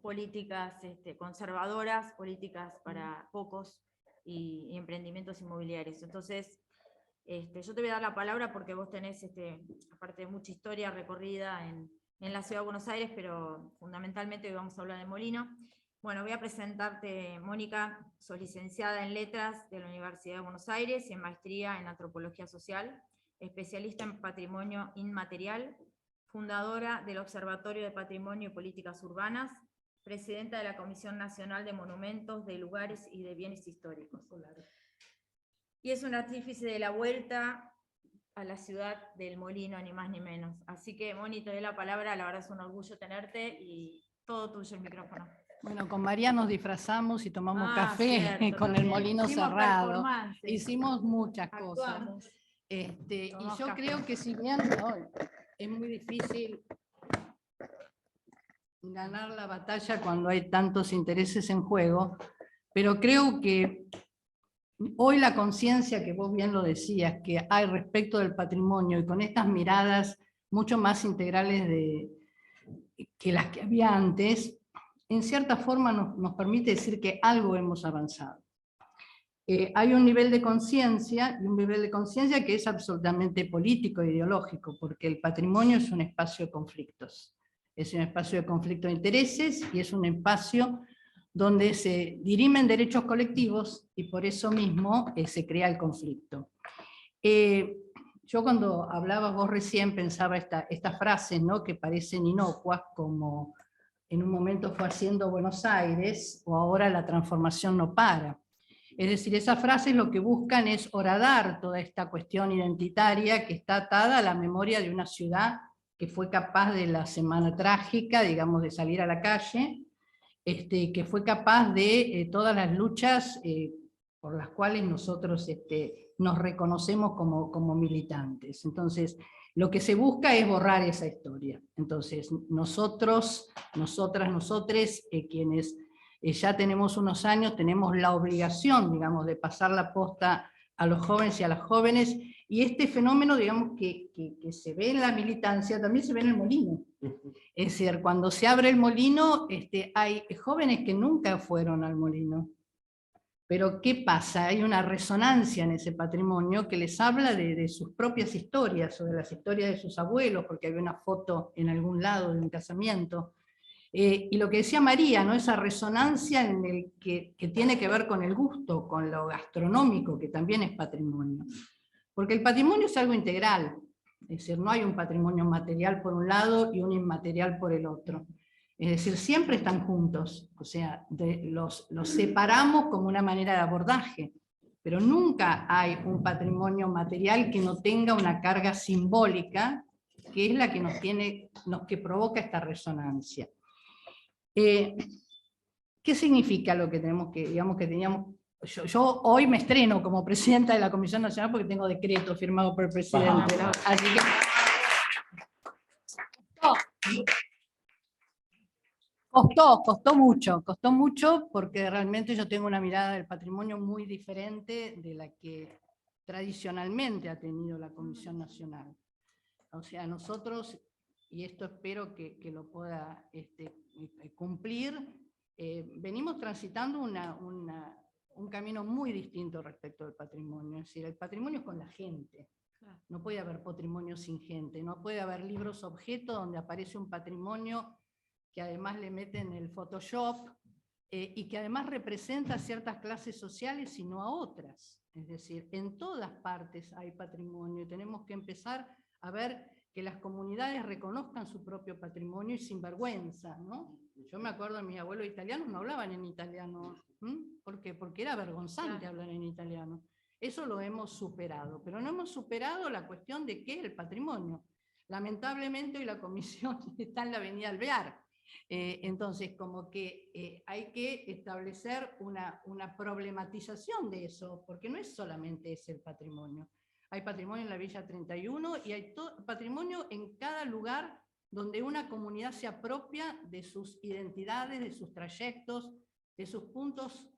S1: políticas conservadoras, políticas para pocos y emprendimientos inmobiliarios. Entonces, yo te voy a dar la palabra porque vos tenés, aparte de mucha historia recorrida en la Ciudad de Buenos Aires, pero fundamentalmente hoy vamos a hablar de Molino. Bueno, voy a presentarte, Mónica, sos licenciada en Letras de la Universidad de Buenos Aires y en Maestría en Antropología Social, especialista en Patrimonio Inmaterial, fundadora del Observatorio de Patrimonio y Políticas Urbanas, presidenta de la Comisión Nacional de Monumentos, de Lugares y de Bienes Históricos. Y es un artífice de la vuelta a la ciudad del Molino, ni más ni menos. Así que, Moni, te doy la palabra, la verdad es un orgullo tenerte y todo tuyo el micrófono.
S5: Bueno, con María nos disfrazamos y tomamos café
S1: cierto,
S5: con el molino
S1: hicimos
S5: cerrado.
S1: performance.
S5: Hicimos muchas cosas.
S1: Actuamos.
S5: Y yo creo que si bien ¿no? es muy difícil ganar la batalla cuando hay tantos intereses en juego, pero creo que hoy la conciencia, que vos bien lo decías, que hay respecto del patrimonio y con estas miradas mucho más integrales que las que había antes, en cierta forma nos permite decir que algo hemos avanzado. Hay un nivel de conciencia, y un nivel de conciencia que es absolutamente político e ideológico, porque el patrimonio es un espacio de conflictos. Es un espacio de conflicto de intereses y es un espacio donde se dirimen derechos colectivos y por eso mismo se crea el conflicto. Yo cuando hablabas vos recién pensaba estas frases, ¿no? Que parecen inocuas, como en un momento fue haciendo Buenos Aires, o ahora la transformación no para. Es decir, esas frases lo que buscan es horadar toda esta cuestión identitaria que está atada a la memoria de una ciudad que fue capaz de la semana trágica, digamos, de salir a la calle, que fue capaz de todas las luchas por las cuales nosotros nos reconocemos como militantes. Entonces, lo que se busca es borrar esa historia. Entonces, nosotros, nosotras, nosotres, quienes ya tenemos unos años, tenemos la obligación, digamos, de pasar la posta a los jóvenes y a las jóvenes, y este fenómeno, digamos, que se ve en la militancia, también se ve en el molino. Es decir, cuando se abre el molino, hay jóvenes que nunca fueron al molino. Pero ¿qué pasa? Hay una resonancia en ese patrimonio que les habla de sus propias historias, o de las historias de sus abuelos, porque hay una foto en algún lado de un casamiento. Y lo que decía María, ¿no? Esa resonancia en el que tiene que ver con el gusto, con lo gastronómico, que también es patrimonio. Porque el patrimonio es algo integral, es decir, no hay un patrimonio material por un lado y un inmaterial por el otro. Es decir, siempre están juntos, o sea, los separamos como una manera de abordaje, pero nunca hay un patrimonio material que no tenga una carga simbólica, que es la que que provoca esta resonancia. ¿Qué significa lo que tenemos que, digamos, que teníamos? Yo hoy me estreno como presidenta de la Comisión Nacional porque tengo decreto firmado por el presidente, ¿no? Así que... Costó mucho porque realmente yo tengo una mirada del patrimonio muy diferente de la que tradicionalmente ha tenido la Comisión Nacional. O sea, nosotros, y esto espero que lo pueda cumplir, venimos transitando un camino muy distinto respecto del patrimonio. Es decir, el patrimonio es con la gente. No puede haber patrimonio sin gente, no puede haber libros objeto donde aparece un patrimonio que además le meten el Photoshop, y que además representa ciertas clases sociales y no a otras. Es decir, en todas partes hay patrimonio, y tenemos que empezar a ver que las comunidades reconozcan su propio patrimonio y sin vergüenza, ¿no? Yo me acuerdo de mis abuelos italianos, no hablaban en italiano. ¿Por qué? Porque era vergonzante hablar en italiano. Eso lo hemos superado, pero no hemos superado la cuestión de qué es el patrimonio. Lamentablemente hoy la comisión está en la avenida Alvear. Entonces, como que hay que establecer una problematización de eso, porque no es solamente ese el patrimonio. Hay patrimonio en la Villa 31 y hay patrimonio en cada lugar donde una comunidad se apropia de sus identidades, de sus trayectos, de sus puntos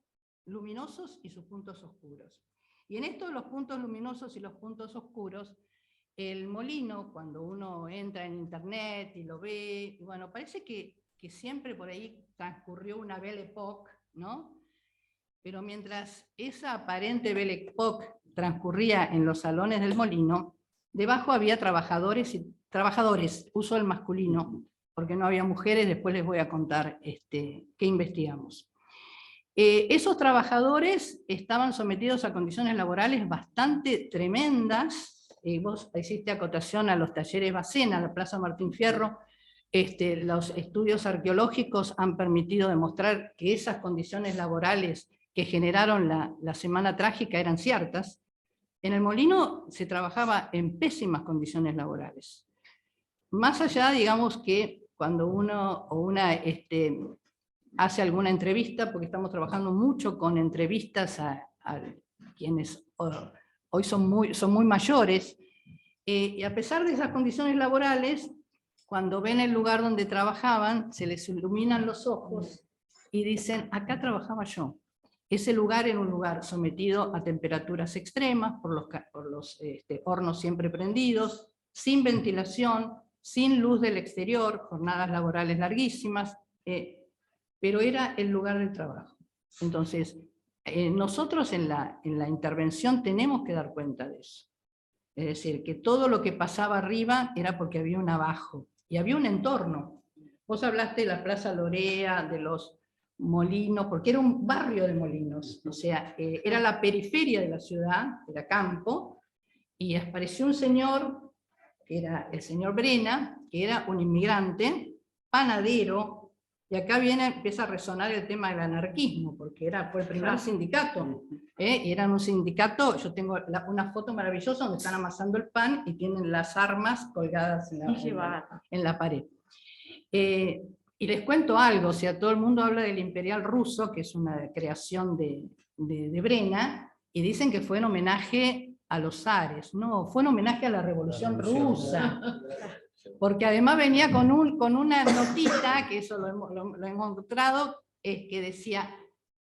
S5: luminosos y sus puntos oscuros. Y en esto de los puntos luminosos y los puntos oscuros, el molino, cuando uno entra en internet y lo ve, bueno, parece que siempre por ahí transcurrió una Belle Époque, ¿no? Pero mientras esa aparente Belle Époque transcurría en los salones del molino, debajo había trabajadores, uso el masculino, porque no había mujeres, después les voy a contar qué investigamos. Esos trabajadores estaban sometidos a condiciones laborales bastante tremendas. Vos hiciste acotación a los talleres Bacena, a la Plaza Martín Fierro. Los estudios arqueológicos han permitido demostrar que esas condiciones laborales que generaron la Semana Trágica eran ciertas. En el molino se trabajaba en pésimas condiciones laborales. Más allá, digamos, que cuando uno o una hace alguna entrevista, porque estamos trabajando mucho con entrevistas a quienes hoy son muy mayores, y a pesar de esas condiciones laborales, cuando ven el lugar donde trabajaban, se les iluminan los ojos y dicen, acá trabajaba yo. Ese lugar era un lugar sometido a temperaturas extremas, por los hornos siempre prendidos, sin ventilación, sin luz del exterior, jornadas laborales larguísimas, pero era el lugar del trabajo. Entonces, nosotros en la intervención tenemos que dar cuenta de eso. Es decir, que todo lo que pasaba arriba era porque había un abajo, y había un entorno. Vos hablaste de la Plaza Lorea, de los molinos, porque era un barrio de molinos, o sea, era la periferia de la ciudad, era campo, y apareció un señor, que era el señor Brena, que era un inmigrante, panadero, y acá empieza a resonar el tema del anarquismo, porque fue el primer sindicato, y eran un sindicato. Yo tengo una foto maravillosa donde están amasando el pan y tienen las armas colgadas en la pared. Y les cuento algo, o sea, todo el mundo habla del Imperial ruso, que es una creación de Brena, y dicen que fue en homenaje a los zares, no, fue un homenaje a la Revolución
S2: revolución.
S5: Rusa. Porque además venía con una notita, que eso lo he encontrado, que decía,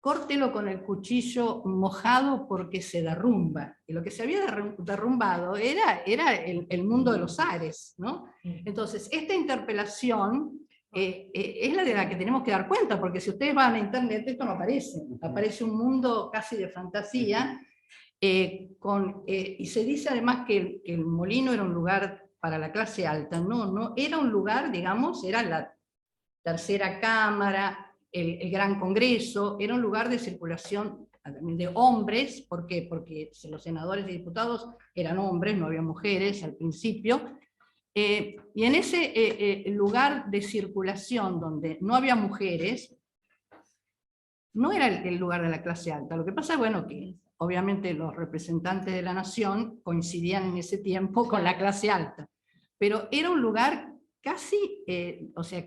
S5: córtelo con el cuchillo mojado porque se derrumba. Y lo que se había derrumbado era el mundo de los zares, ¿no? Entonces, esta interpelación es la de la que tenemos que dar cuenta, porque si ustedes van a internet, esto no aparece. Aparece un mundo casi de fantasía, y se dice además que el molino era un lugar para la clase alta. No, era un lugar, digamos, era la tercera cámara, el gran congreso, era un lugar de circulación de hombres. ¿Por qué? Porque los senadores y diputados eran hombres, no había mujeres al principio, y en ese lugar de circulación donde no había mujeres, no era el lugar de la clase alta. Lo que pasa es, bueno, que obviamente los representantes de la nación coincidían en ese tiempo con la clase alta, pero era un lugar casi, o sea,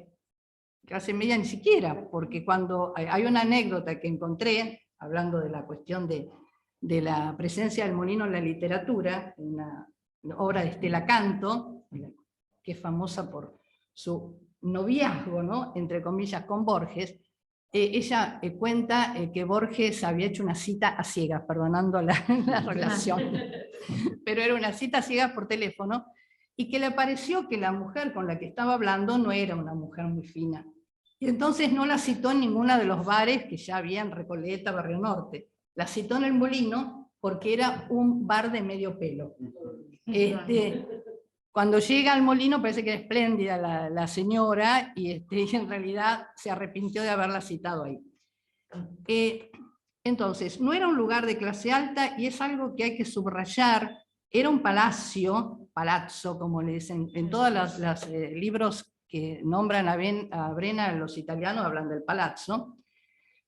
S5: clase media ni siquiera, porque cuando hay una anécdota que encontré, hablando de la cuestión de la presencia del molino en la literatura, en una obra de Estela Canto, que es famosa por su noviazgo, ¿no?, entre comillas, con Borges. Ella cuenta que Borges había hecho una cita a ciegas, perdonando la relación, pero era una cita a ciegas por teléfono, y que le pareció que la mujer con la que estaba hablando no era una mujer muy fina. Y entonces no la citó en ninguno de los bares que ya había en Recoleta, Barrio Norte. La citó en el Molino porque era un bar de medio pelo. Cuando llega al Molino parece que era espléndida la señora, y en realidad se arrepintió de haberla citado ahí. Entonces, no era un lugar de clase alta, y es algo que hay que subrayar. Era un palazzo, como le dicen, en todos los libros que nombran a Brena, los italianos hablan del palazzo.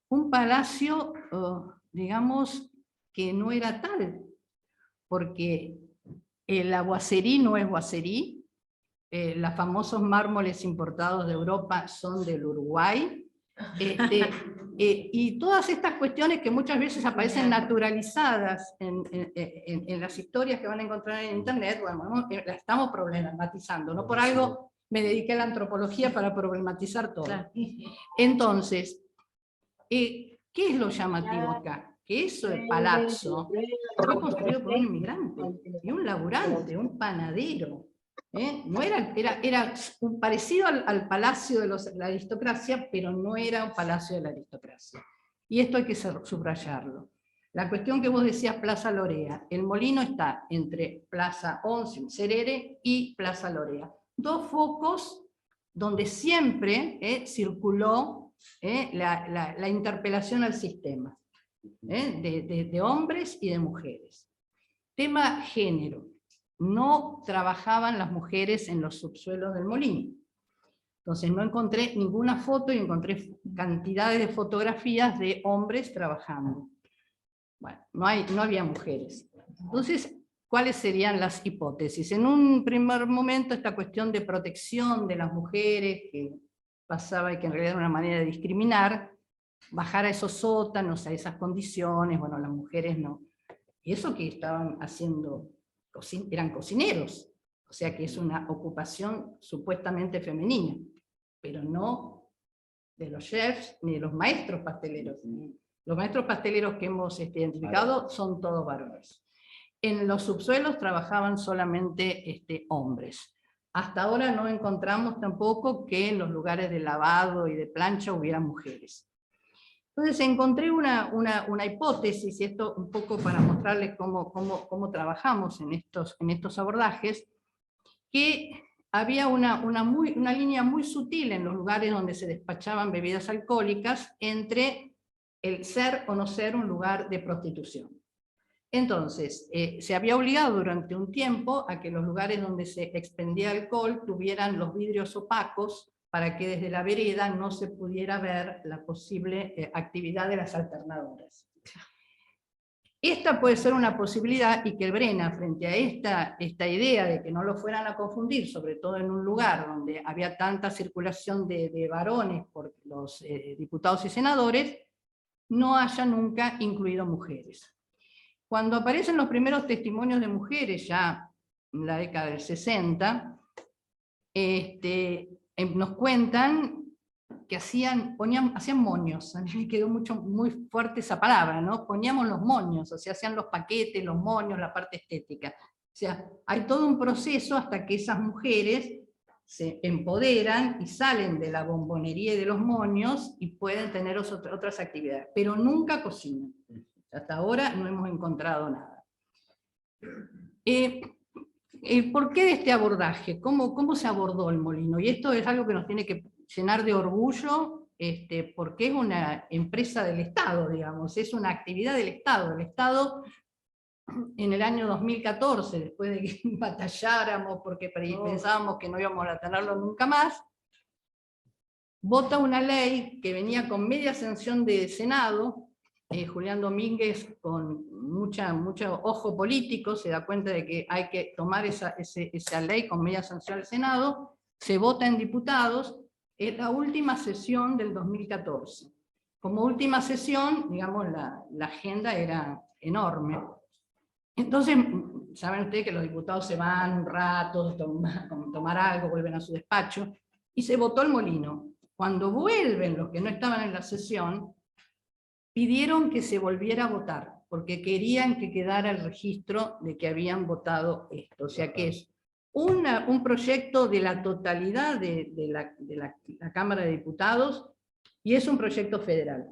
S5: Un palacio, digamos, que no era tal, porque la boiserie no es boiserie, los famosos mármoles importados de Europa son del Uruguay, y todas estas cuestiones que muchas veces aparecen naturalizadas en las historias que van a encontrar en internet, bueno, las estamos problematizando, ¿no? Por algo me dediqué a la antropología, para problematizar todo. Claro. Entonces, ¿qué es lo llamativo acá? Que eso, el palazzo, fue construido por un inmigrante, y un laburante, un panadero. No era un parecido al palacio de la aristocracia, pero no era un palacio de la aristocracia. Y esto hay que subrayarlo. La cuestión que vos decías, Plaza Lorea, el molino está entre Plaza 11, Serere, y Plaza Lorea. Dos focos donde siempre circuló la interpelación al sistema, de hombres y de mujeres. Tema género. No trabajaban las mujeres en los subsuelos del molino. Entonces no encontré ninguna foto, y encontré cantidades de fotografías de hombres trabajando. Bueno, no había mujeres. Entonces, ¿cuáles serían las hipótesis? En un primer momento, esta cuestión de protección de las mujeres, que pasaba y que en realidad era una manera de discriminar, bajar a esos sótanos, a esas condiciones, bueno, las mujeres no. Y eso que estaban haciendo, eran cocineros, o sea que es una ocupación supuestamente femenina, pero no de los chefs ni de los maestros pasteleros. Los maestros pasteleros que hemos identificado son todos varones. En los subsuelos trabajaban solamente hombres. Hasta ahora no encontramos tampoco que en los lugares de lavado y de plancha hubiera mujeres. Entonces encontré una hipótesis, y esto un poco para mostrarles cómo trabajamos en estos abordajes, que había una línea muy sutil en los lugares donde se despachaban bebidas alcohólicas entre el ser o no ser un lugar de prostitución. Entonces, se había obligado durante un tiempo a que los lugares donde se expendía alcohol tuvieran los vidrios opacos, para que desde la vereda no se pudiera ver la posible actividad de las alternadoras. Esta puede ser una posibilidad, y que el Brena, frente a esta idea de que no lo fueran a confundir, sobre todo en un lugar donde había tanta circulación de varones por los diputados y senadores, no haya nunca incluido mujeres. cuando aparecen los primeros testimonios de mujeres, ya en la década del 60, nos cuentan que hacían moños. A mí me quedó muy fuerte esa palabra, ¿no? Poníamos los moños, o sea, hacían los paquetes, los moños, la parte estética. O sea, hay todo un proceso hasta que esas mujeres se empoderan y salen de la bombonería y de los moños y pueden tener otras actividades, pero nunca cocinan. Hasta ahora no hemos encontrado nada. El porqué de este abordaje, ¿cómo se abordó el molino? Y esto es algo que nos tiene que llenar de orgullo, porque es una empresa del Estado, digamos, es una actividad del Estado. El Estado, en el año 2014, después de que batalláramos porque pensábamos que no íbamos a tenerlo nunca más, vota una ley que venía con media sanción de Senado. Julián Domínguez, con mucho ojo político, se da cuenta de que hay que tomar esa ley con media sanción del Senado, se vota en diputados, es la última sesión del 2014. Como última sesión, digamos, la agenda era enorme. Entonces, saben ustedes que los diputados se van un rato, tomar algo, vuelven a su despacho, y se votó el molino. Cuando vuelven los que no estaban en la sesión, pidieron que se volviera a votar, porque querían que quedara el registro de que habían votado esto. O sea que es un proyecto de la totalidad de la Cámara de Diputados, y es un proyecto federal.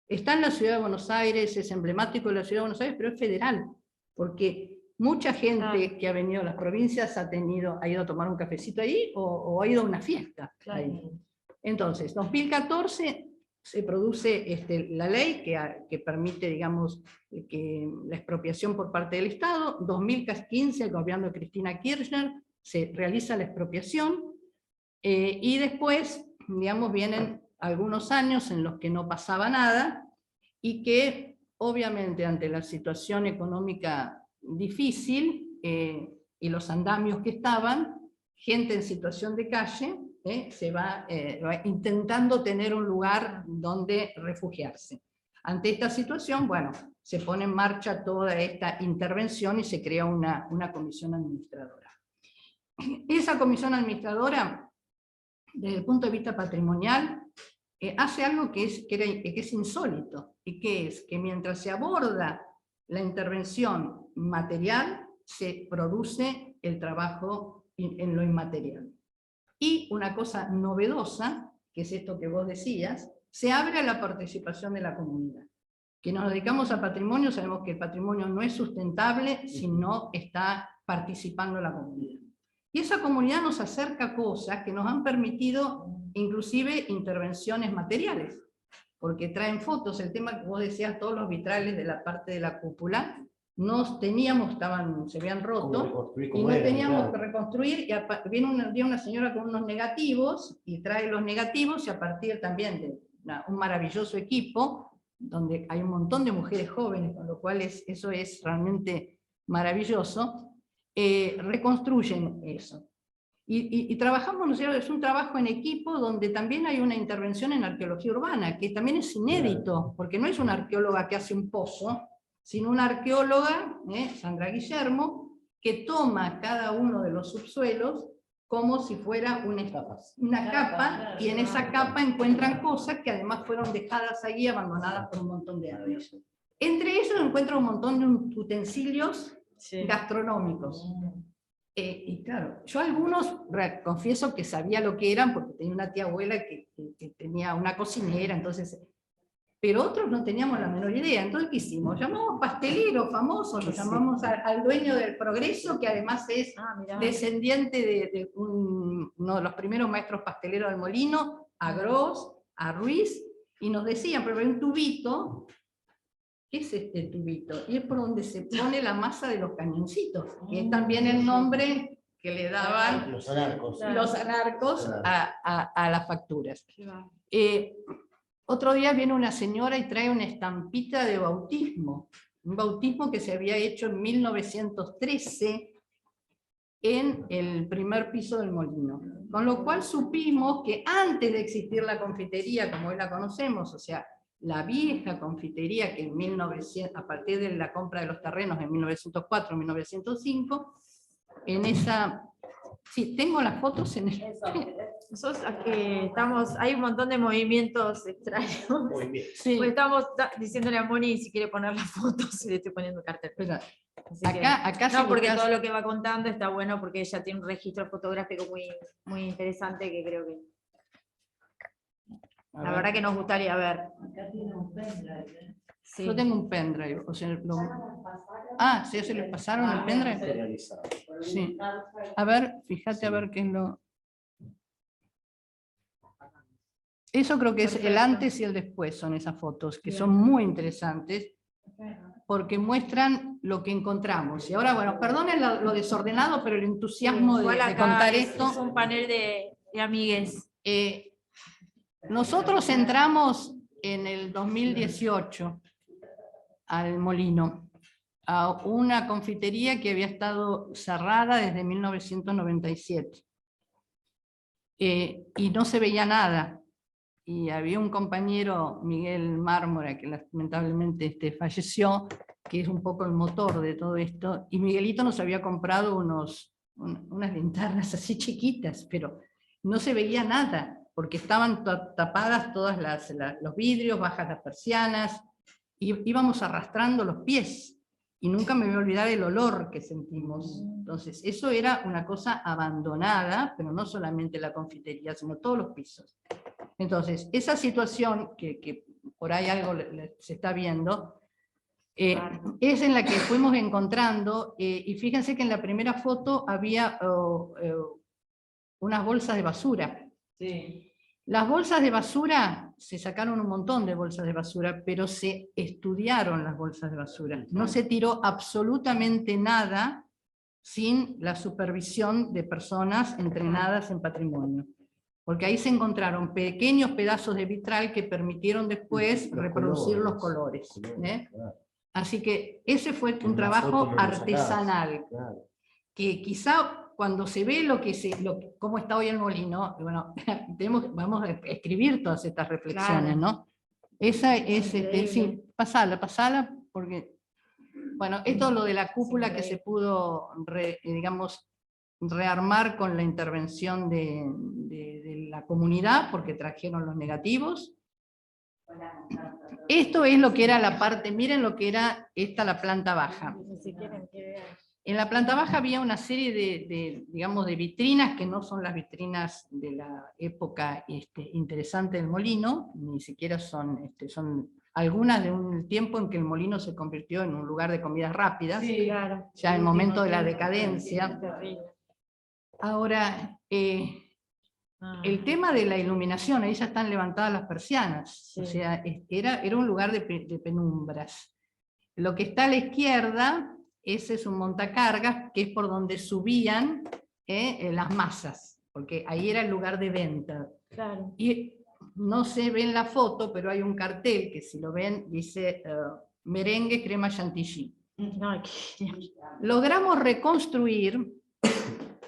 S5: Está en la Ciudad de Buenos Aires, es emblemático de la Ciudad de Buenos Aires, pero es federal, porque mucha gente que ha venido a las provincias ha ido a tomar un cafecito ahí, o ha ido a una fiesta ahí. Entonces, 2014... se produce la ley que permite, digamos, que la expropiación por parte del Estado. 2015, el gobierno de Cristina Kirchner, se realiza la expropiación, y después, digamos, vienen algunos años en los que no pasaba nada, y que, obviamente, ante la situación económica difícil, y los andamios que estaban, gente en situación de calle, se va intentando tener un lugar donde refugiarse. Ante esta situación, bueno, se pone en marcha toda esta intervención y se crea una comisión administradora. Esa comisión administradora, desde el punto de vista patrimonial, hace algo que es insólito, y que es que mientras se aborda la intervención material, se produce el trabajo en lo inmaterial. Y una cosa novedosa, que es esto que vos decías, se abre a la participación de la comunidad. Que nos dedicamos a patrimonio, sabemos que el patrimonio no es sustentable si no está participando la comunidad. Y esa comunidad nos acerca cosas que nos han permitido inclusive intervenciones materiales, porque traen fotos. El tema que vos decías, todos los vitrales de la parte de la cúpula, no teníamos, se habían roto, y no teníamos que reconstruir, y viene un día una señora con unos negativos, y trae los negativos, y a partir también de un maravilloso equipo, donde hay un montón de mujeres jóvenes, con lo cual eso es realmente maravilloso, reconstruyen eso. Y trabajamos, ¿no es cierto? Es un trabajo en equipo donde también hay una intervención en arqueología urbana, que también es inédito, porque no es una arqueóloga que hace un pozo, sino una arqueóloga, Sandra Guillermo, que toma cada uno de los subsuelos como si fuera una capa, y en esa capa encuentran cosas que además fueron dejadas allí, abandonadas por un montón de años. Entre ellos encuentran un montón de utensilios gastronómicos. Y claro, yo algunos confieso que sabía lo que eran, porque tenía una tía abuela que tenía una cocinera, entonces... Pero otros no teníamos la menor idea. Entonces, ¿qué hicimos? Llamamos pasteleros famosos, lo llamamos al dueño del Progreso, que además es descendiente de uno de los primeros maestros pasteleros del Molino, a Gros, a Ruiz, y nos decían, pero hay un tubito. ¿Qué es este tubito? Y es por donde se pone la masa de los cañoncitos, que es también el nombre que le daban
S2: los anarcos
S5: a las facturas. Otro día viene una señora y trae una estampita de bautismo, un bautismo que se había hecho en 1913 en el primer piso del molino. Con lo cual supimos que antes de existir la confitería, como hoy la conocemos, o sea, la vieja confitería que en 1900, a partir de la compra de los terrenos en 1904-1905, en esa... Sí, tengo las fotos en el...
S1: Nosotros estamos, hay un montón de movimientos extraños.
S2: Muy bien.
S5: Sí,
S1: Pues estamos diciéndole a Moni si quiere poner las fotos y le estoy poniendo cartel.
S5: espera,
S1: Así que-
S5: acá
S1: no,
S5: si
S1: porque
S5: buscas-
S1: todo lo que va contando está bueno porque ella tiene un registro fotográfico muy, muy interesante que creo que
S5: a
S1: la
S5: ver,
S1: verdad que nos gustaría ver. Sí.
S5: yo tengo un pendrive, o sea, ah, ¿sí se le pasaron el pendrive?
S2: Serializado.
S5: Sí. A ver, fíjate a ver qué es lo... Eso creo que es el
S1: Perfecto.
S5: antes y el después, son esas fotos, que son muy interesantes, porque muestran lo que encontramos. Y ahora, bueno, perdonen lo desordenado, pero el entusiasmo
S1: Igual
S5: de
S1: acá
S5: contar
S1: es
S5: esto...
S1: un panel de amigues.
S5: Nosotros entramos en el 2018 al Molino, a una confitería que había estado cerrada desde 1997. Y no se veía nada. Y había un compañero, Miguel Mármora, que lamentablemente falleció, que es un poco el motor de todo esto, y Miguelito nos había comprado unas linternas así chiquitas, pero no se veía nada, porque estaban tapadas todas los vidrios, bajas las persianas, y íbamos arrastrando los pies, y nunca me voy a olvidar el olor que sentimos. Entonces, eso era una cosa abandonada, pero no solamente la confitería, sino todos los pisos. Entonces, esa situación, que por ahí algo se está viendo, es en la que fuimos encontrando, y fíjense que en la primera foto había unas bolsas de basura.
S3: Sí.
S5: Las bolsas de basura, se sacaron un montón de bolsas de basura, pero se estudiaron las bolsas de basura. No se tiró absolutamente nada sin la supervisión de personas entrenadas en patrimonio. Porque ahí se encontraron pequeños pedazos de vitral que permitieron después
S2: Los
S5: reproducir los
S2: colores,
S5: colores. ¿eh?
S2: claro,
S5: Así que ese fue
S2: Que
S5: un
S2: en una
S5: trabajo
S2: foto no lo sacás,
S5: artesanal,
S2: claro.
S5: que quizá cuando se ve cómo está hoy el molino, bueno, vamos a escribir todas estas reflexiones,
S1: Claro.
S5: ¿no? Esa es,
S1: Increíble.
S5: sí, pasala, porque, bueno, esto es lo de la cúpula que se pudo, digamos, rearmar con la intervención de la comunidad, porque trajeron los negativos. Esto es lo que era la parte, miren lo que era la planta baja.
S1: Si quieren que vean.
S5: En la planta baja había una serie digamos, de vitrinas que no son las vitrinas de la época interesante del molino, ni siquiera son algunas de un tiempo en que el molino se convirtió en un lugar de comidas rápidas,
S3: Sí,
S1: Claro.
S5: ya en el momento de la
S3: Último tiempo.
S5: decadencia.
S1: Terrible.
S5: Ahora,
S1: Ah.
S5: el tema de la iluminación, ahí ya están levantadas las persianas,
S1: Sí.
S5: o sea, era un lugar de penumbras. Lo que está a la izquierda, ese es un montacargas, que es por donde subían las masas, porque ahí era el lugar de venta.
S1: Claro.
S5: Y no se ve en la foto, pero hay un cartel que si lo ven dice merengue crema chantilly.
S1: No, qué-
S5: Logramos reconstruir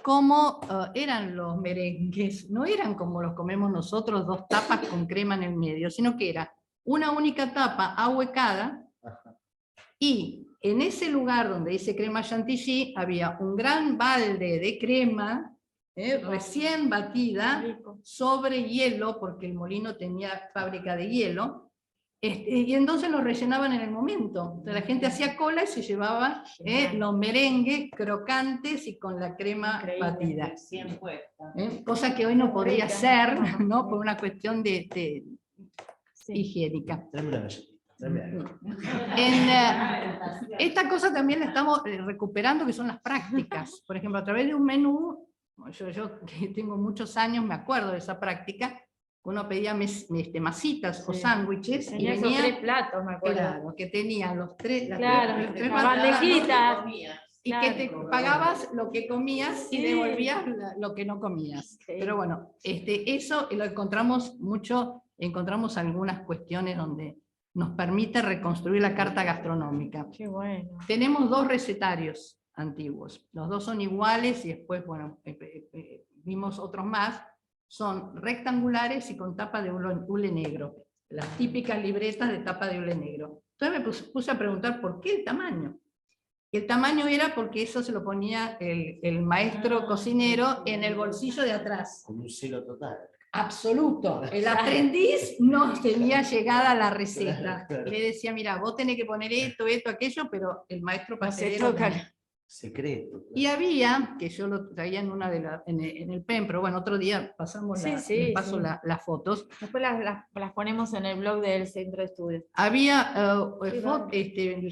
S5: cómo eran los merengues. No eran como los comemos nosotros, dos tapas con crema en el medio, sino que era una única tapa ahuecada, y en ese lugar donde dice crema chantilly había un gran balde de crema recién batida
S1: rico.
S5: sobre hielo, porque el molino tenía fábrica de hielo, y entonces los rellenaban en el momento. Entonces la gente hacía cola y se llevaba los merengues crocantes y con la crema
S1: Increíble.
S5: batida.
S3: Recién puesta.
S5: Cosa que hoy no podría
S1: Rica.
S5: ser, ¿no? Por una cuestión de
S1: Sí.
S5: higiénica.
S2: Dame una galletita. Dame algo.
S5: Esta cosa también la estamos recuperando, que son las prácticas. Por ejemplo, a través de un menú, yo que tengo muchos años me acuerdo de esa práctica, uno pedía masitas o
S1: Sí.
S5: sándwiches y
S1: Tenía esos 3
S5: venía,
S1: platos, me acuerdo.
S5: claro, que tenían los tres,
S1: Claro,
S5: los tres
S1: la
S5: bandejas,
S1: bandejita.
S5: y que te pagabas lo que comías y
S1: Sí.
S5: devolvías lo que no comías.
S1: Sí.
S5: Pero bueno, eso lo encontramos mucho, encontramos algunas cuestiones donde nos permite reconstruir la carta gastronómica.
S1: Qué bueno.
S5: Tenemos 2 recetarios antiguos, los 2 son iguales y después, bueno, vimos otros más, son rectangulares y con tapa de hule negro. las típicas libretas de tapa de hule negro. Entonces me puse a preguntar por qué el tamaño. Y el tamaño era porque eso se lo ponía el maestro cocinero en el bolsillo de atrás.
S2: Con un celo total.
S5: Absoluto. El aprendiz no tenía llegada a la receta.
S2: Claro, claro.
S5: Le decía, mira, vos tenés que poner esto, esto, aquello, pero el maestro
S1: No se
S5: pastelero...
S1: toca.
S2: Secreto.
S5: Y había, que yo lo traía en una en el PEN, pero bueno, otro día pasamos
S1: Sí, sí,
S5: les paso
S1: sí.
S5: las fotos.
S1: Después las ponemos en el blog del Centro de Estudios.
S5: Había
S1: Qué bárbaro.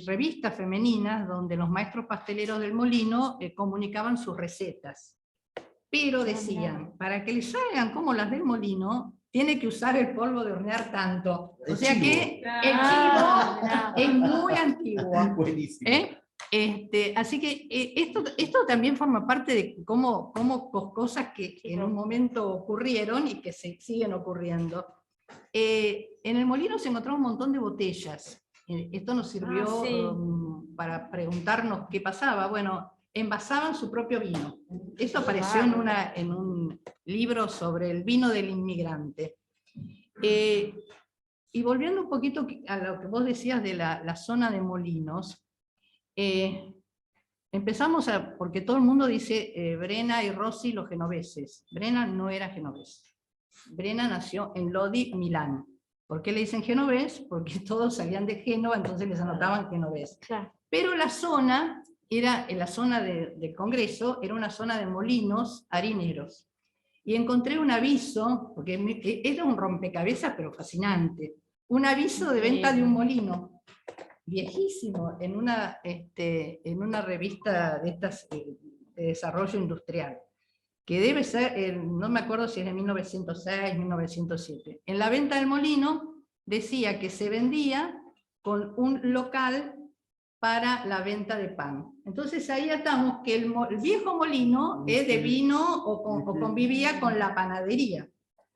S5: revistas femeninas donde los maestros pasteleros del Molino comunicaban sus recetas. Pero decían, para que les salgan como las del Molino, tiene que usar el polvo de hornear tanto. O
S2: El
S5: sea
S2: chivo.
S5: que el
S1: Ah,
S5: chivo es muy antiguo.
S2: Buenísimo.
S5: ¿eh? Así que esto también forma parte de cómo cosas que en un momento ocurrieron y que se siguen ocurriendo. En el molino se encontró un montón de botellas. Esto nos sirvió
S1: sí.
S5: para preguntarnos qué pasaba. Bueno, envasaban su propio vino. Esto
S1: Qué
S5: apareció
S1: bárbaro.
S5: en un libro sobre el vino del inmigrante. Y volviendo un poquito a lo que vos decías de la zona de molinos, empezamos porque todo el mundo dice Brena y Rossi los genoveses. Brena no era genovés. Brena nació en Lodi, Milán. ¿Por qué le dicen genovés? Porque todos salían de Génova, entonces les anotaban genovés.
S1: Claro.
S5: Pero la zona, en la zona del Congreso, era una zona de molinos harineros. Y encontré un aviso, porque era un rompecabezas, pero fascinante. Un aviso de venta de un molino viejísimo en una revista de estas de desarrollo industrial, que debe ser, no me acuerdo si es de 1906, 1907. En la venta del molino decía que se vendía con un local para la venta de pan. Entonces ahí atamos que el viejo molino es de vino o convivía con la panadería.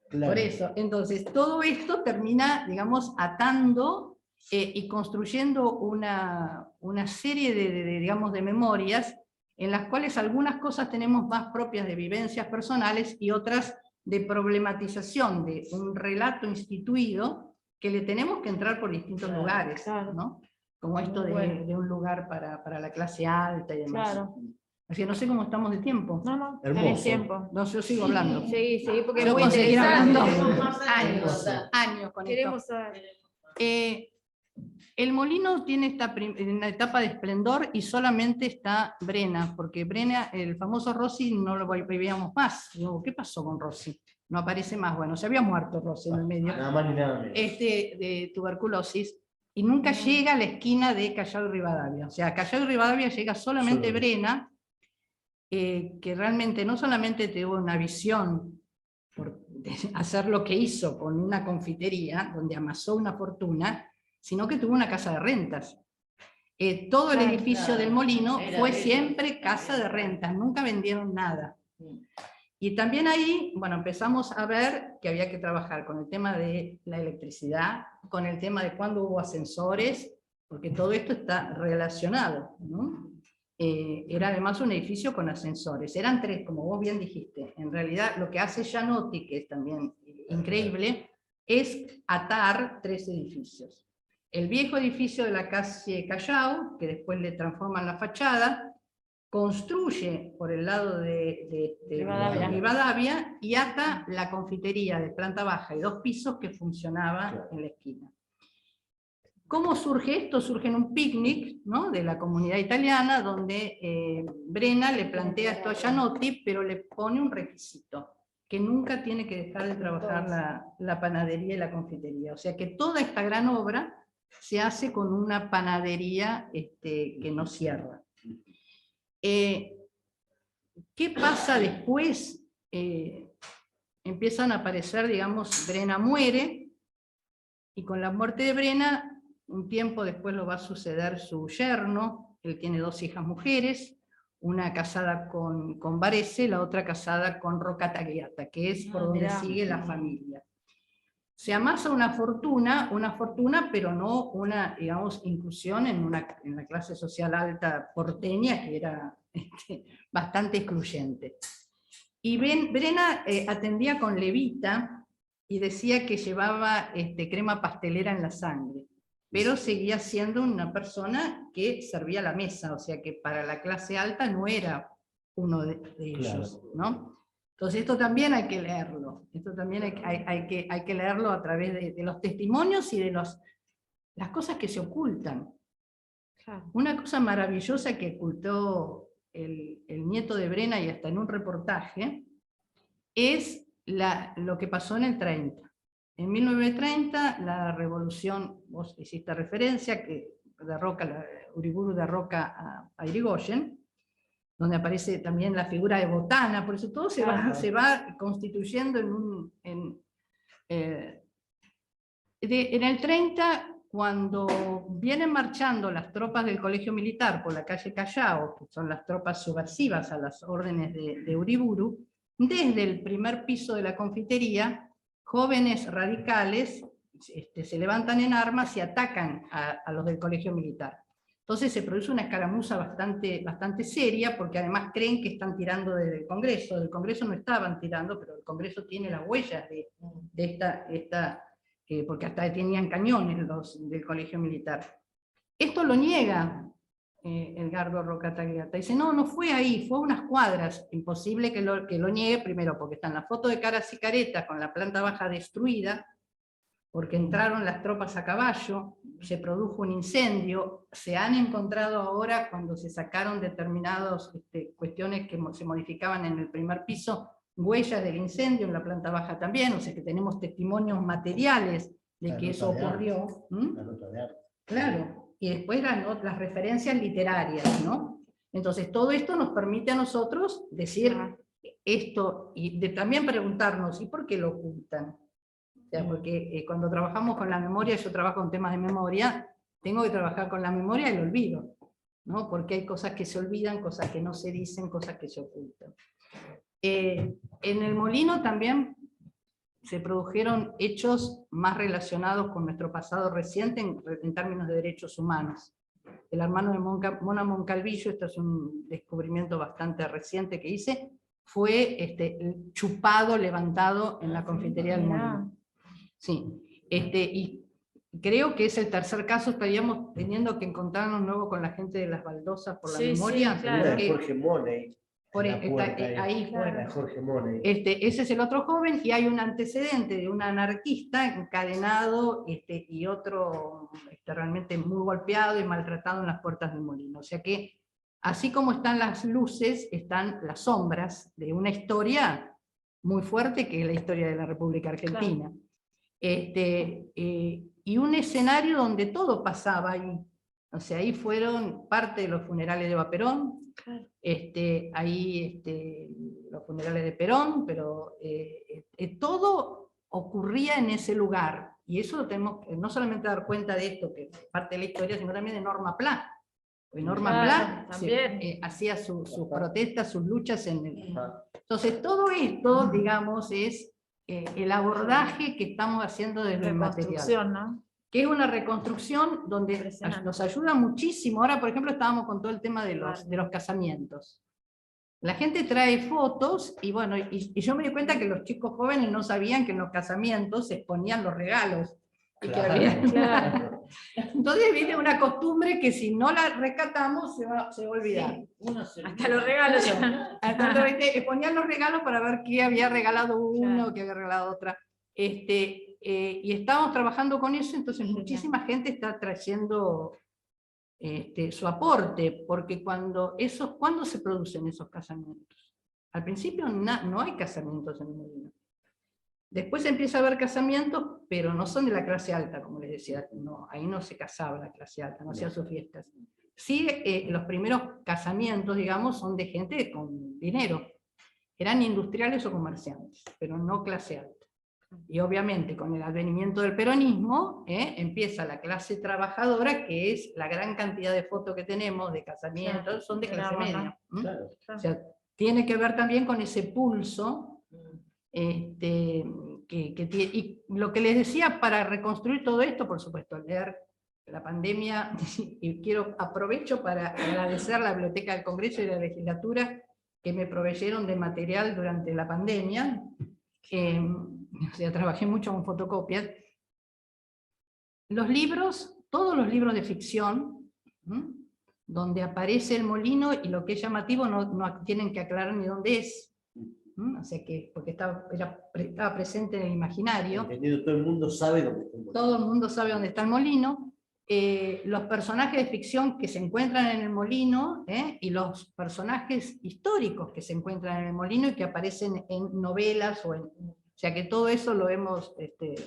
S2: Claro.
S5: Por eso, entonces todo esto termina, digamos, atando y construyendo una serie digamos, de memorias en las cuales algunas cosas tenemos más propias de vivencias personales y otras de problematización de un relato instituido que le tenemos que entrar por distintos lugares,
S1: claro.
S5: ¿no? Como esto
S1: Bueno.
S5: de un lugar para la clase alta y demás.
S1: Claro.
S5: Así que no sé cómo estamos de tiempo.
S1: No,
S2: Hermoso.
S1: tenés tiempo.
S5: No, yo sigo hablando.
S1: Sí, porque es
S5: Yo
S1: muy
S5: puedo seguir
S1: interesante.
S5: hablando años con esto.
S1: Queremos saber.
S5: El molino tiene una etapa de esplendor y solamente está Brena, porque Brena, el famoso Rossi, no lo veíamos más. Digo, ¿qué pasó con Rossi? No aparece más. Bueno, se había muerto Rossi en el medio.
S2: Nada más ni nada menos.
S5: De tuberculosis, y nunca llega a la esquina de Callao y Rivadavia. O sea, a Callao y Rivadavia llega solamente
S2: Solo.
S5: Brena, que realmente no solamente tuvo una visión de hacer lo que hizo con una confitería, donde amasó una fortuna, sino que tuvo una casa de rentas. Todo el
S1: Claro,
S5: edificio del molino
S3: Era
S5: fue
S3: de-
S5: siempre casa de rentas, nunca vendieron nada. Y también ahí, bueno, empezamos a ver que había que trabajar con el tema de la electricidad, con el tema de cuándo hubo ascensores, porque todo esto está relacionado, ¿no? Era además un edificio con ascensores, eran 3, como vos bien dijiste. En realidad lo que hace Gianotti, que es también increíble, es atar 3 edificios. El viejo edificio de la calle Callao, que después le transforman la fachada, construye por el lado de Rivadavia y ata la confitería de planta baja y 2 pisos que funcionaba
S2: Claro.
S5: en la esquina. ¿Cómo surge esto? Surge en un picnic, ¿no?, de la comunidad italiana, donde Brena le plantea esto a Gianotti, pero le pone un requisito, que nunca tiene que dejar de trabajar la panadería y la confitería. O sea que toda esta gran obra se hace con una panadería que no cierra. ¿Qué pasa después? Empiezan a aparecer, digamos, Brena muere, y con la muerte de Brena, un tiempo después lo va a suceder su yerno. Él tiene 2 hijas mujeres, una casada con Varese, la otra casada con Rocca Tagliata, que es por donde
S1: mirá.
S5: sigue la familia. Se amasa una fortuna, pero no una, digamos, inclusión en la clase social alta porteña, que era bastante excluyente. Y Brena atendía con levita, y decía que llevaba crema pastelera en la sangre, pero seguía siendo una persona que servía la mesa, o sea que para la clase alta no era uno de ellos,
S2: Claro.
S5: ¿no? Entonces esto también hay que leerlo, esto también hay que leerlo a través de los testimonios y de las cosas que se ocultan.
S1: Claro.
S5: Una cosa maravillosa que ocultó el nieto de Brena, y hasta en un reportaje, es lo que pasó en el 30. En 1930, la revolución, vos hiciste referencia, que Uriburu derroca a Irigoyen, donde aparece también la figura de Botana, por eso todo se va constituyendo en el 30, cuando vienen marchando las tropas del Colegio Militar por la calle Callao, que son las tropas subversivas a las órdenes de Uriburu, desde el primer piso de la confitería, jóvenes radicales se levantan en armas y atacan a los del Colegio Militar. Entonces se produce una escaramuza bastante seria, porque además creen que están tirando desde el Congreso. Del Congreso no estaban tirando, pero el Congreso tiene las huellas de esta porque hasta tenían cañones los del Colegio Militar. Esto lo niega Edgardo Roca Tagliata. Dice, no fue ahí, fue a unas cuadras. Imposible que lo niegue, primero porque está en la foto de Caras y Caretas con la planta baja destruida, porque entraron las tropas a caballo, se produjo un incendio, se han encontrado ahora, cuando se sacaron determinadas cuestiones que se modificaban en el primer piso, huellas del incendio en la planta baja también, o sea que tenemos testimonios materiales de que eso ocurrió.
S2: La nota de arte.
S5: Claro, y después las referencias literarias, ¿no? Entonces todo esto nos permite a nosotros decir esto, y también preguntarnos, ¿y por qué lo ocultan? O sea, porque cuando trabajamos con la memoria, yo trabajo en temas de memoria, tengo que trabajar con la memoria y el olvido, ¿no? Porque hay cosas que se olvidan, cosas que no se dicen, cosas que se ocultan. En el Molino también se produjeron hechos más relacionados con nuestro pasado reciente en términos de derechos humanos. El hermano de Mona Moncalvillo, esto es un descubrimiento bastante reciente que hice, fue chupado, levantado en la confitería del Molino. Sí, y creo que es el tercer caso, estaríamos teniendo que encontrarnos nuevo con la gente de las baldosas por la memoria.
S1: Sí, claro.
S2: Jorge Money.
S5: Ahí,
S1: Claro.
S2: Jorge Money.
S5: ese es el otro joven, y hay un antecedente de un anarquista encadenado y otro realmente muy golpeado y maltratado en las puertas del molino. O sea que, así como están las luces, están las sombras de una historia muy fuerte, que es la historia de la República Argentina. Claro. Y un escenario donde todo pasaba ahí. O sea, ahí fueron parte de los funerales de Eva Perón, claro. Ahí los funerales de Perón, pero todo ocurría en ese lugar. Y eso lo tenemos que no solamente dar cuenta de esto, que es parte de la historia, sino también de Norma Pla. Porque Norma Pla hacía sus protestas, sus luchas en el... Entonces todo esto, digamos, es el abordaje que estamos haciendo desde el material. ¿No? Que es una reconstrucción donde nos ayuda muchísimo. Ahora, por ejemplo, estábamos con todo el tema de los casamientos. La gente trae fotos, y bueno, y yo me di cuenta que los chicos jóvenes no sabían que en los casamientos se exponían los regalos. Claro. Entonces viene una costumbre que si no la rescatamos se va a olvidar.
S1: Sí, hasta los regalos.
S5: Entonces ponían los regalos para ver qué había regalado uno, qué había regalado otra. Y estábamos trabajando con eso, entonces muchísima gente está trayendo su aporte, porque ¿cuándo se producen esos casamientos? Al principio no hay casamientos en el Molino. Después empieza a haber casamientos, pero no son de la clase alta, como les decía, no, ahí no se casaba la clase alta, no hacía sus fiestas. Sí, los primeros casamientos, digamos, son de gente con dinero, eran industriales o comerciantes, pero no clase alta. Y obviamente con el advenimiento del peronismo empieza la clase trabajadora, que es la gran cantidad de fotos que tenemos de casamientos, son de clase media. Claro. O sea, tiene que ver también con ese pulso. Y lo que les decía, para reconstruir todo esto, por supuesto, leer la pandemia, y aprovecho para agradecer a la Biblioteca del Congreso y la Legislatura que me proveyeron de material durante la pandemia, o sea, trabajé mucho con fotocopias. Los libros, todos los libros de ficción, donde aparece el molino y lo que es llamativo no tienen que aclarar ni dónde es. O sea que, porque estaba presente en el imaginario.
S2: Entendido, todo el mundo sabe dónde está el molino.
S5: Todo el mundo sabe dónde está el molino. Los personajes de ficción que se encuentran en el molino, y los personajes históricos que se encuentran en el molino y que aparecen en novelas, o sea que todo eso lo hemos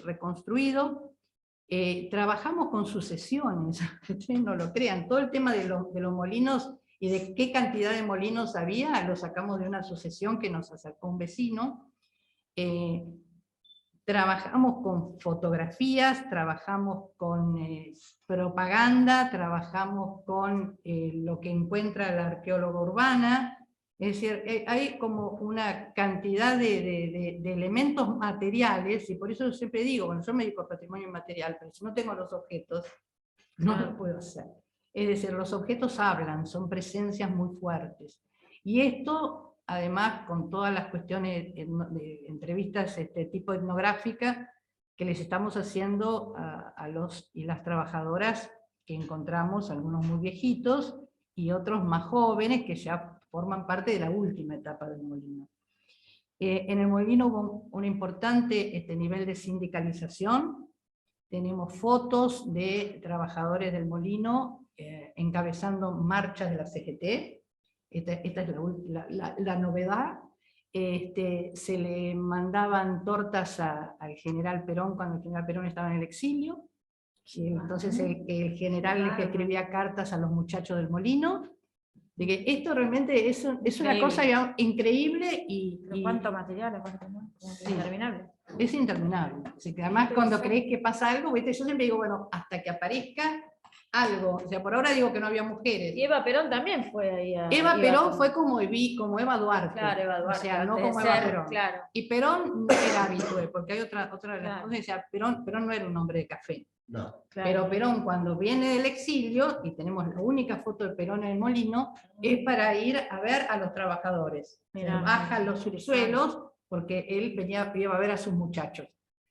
S5: reconstruido. Trabajamos con sucesiones, ustedes no lo crean, todo el tema de los molinos y de qué cantidad de molinos había, lo sacamos de una sucesión que nos acercó un vecino. Trabajamos con fotografías, trabajamos con propaganda, trabajamos con lo que encuentra la arqueóloga urbana. Es decir, hay como una cantidad de elementos materiales, y por eso yo siempre digo, bueno, yo me dedico al patrimonio inmaterial, pero si no tengo los objetos, no lo puedo hacer. Es decir, los objetos hablan, son presencias muy fuertes. Y esto, además, con todas las cuestiones de entrevistas tipo etnográfica que les estamos haciendo a los y las trabajadoras que encontramos, algunos muy viejitos y otros más jóvenes que ya forman parte de la última etapa del molino. En el molino hubo un importante nivel de sindicalización. Tenemos fotos de trabajadores del molino encabezando marchas de la CGT. Esta es la novedad. Se le mandaban tortas al general Perón cuando el general Perón estaba en el exilio. Entonces el general les escribía cartas a los muchachos del molino. De que esto realmente es una cosa, digamos, increíble y
S1: ¿Cuánto material? Aparte, ¿no? Es interminable.
S5: es interminable. Así que además cuando creéis que pasa algo, ¿viste? Yo siempre digo, bueno, hasta que aparezca algo. O sea, por ahora digo que no había mujeres.
S1: Y Eva Perón también fue ahí.
S5: Eva Perón fue como Eva Duarte.
S1: Claro, Eva Duarte.
S5: O sea, no
S1: antes de
S5: como Eva
S1: ser,
S5: Perón.
S1: claro.
S5: Y Perón no era habitué, porque hay otra de las
S1: Claro.
S5: cosas, decía, Perón no era un hombre de café.
S2: No.
S1: Claro.
S5: Pero Perón, cuando viene del exilio, y tenemos la única foto de Perón en el molino, es para ir a ver a los trabajadores.
S1: Mirá,
S5: Baja los
S1: interesante.
S5: subsuelos, porque él iba a ver a sus muchachos.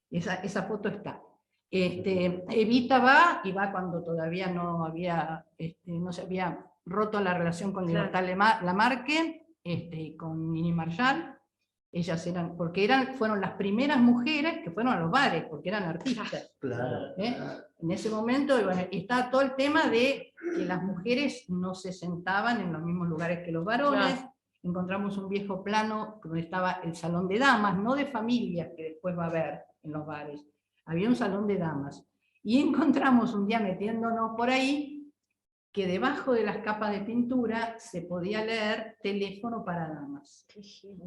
S5: Esa foto está. Evita va cuando todavía no se había roto la relación con Libertad Lamarque, con Nini Marshall. Ellas fueron las primeras mujeres que fueron a los bares, porque eran artistas.
S2: Claro.
S5: En ese momento, y bueno, está todo el tema de que las mujeres no se sentaban en los mismos lugares que los varones.
S1: Claro.
S5: Encontramos un viejo plano donde estaba el salón de damas, no de familias que después va a haber en los bares. Había un salón de damas. Y encontramos un día metiéndonos por ahí que debajo de las capas de pintura se podía leer teléfono para damas.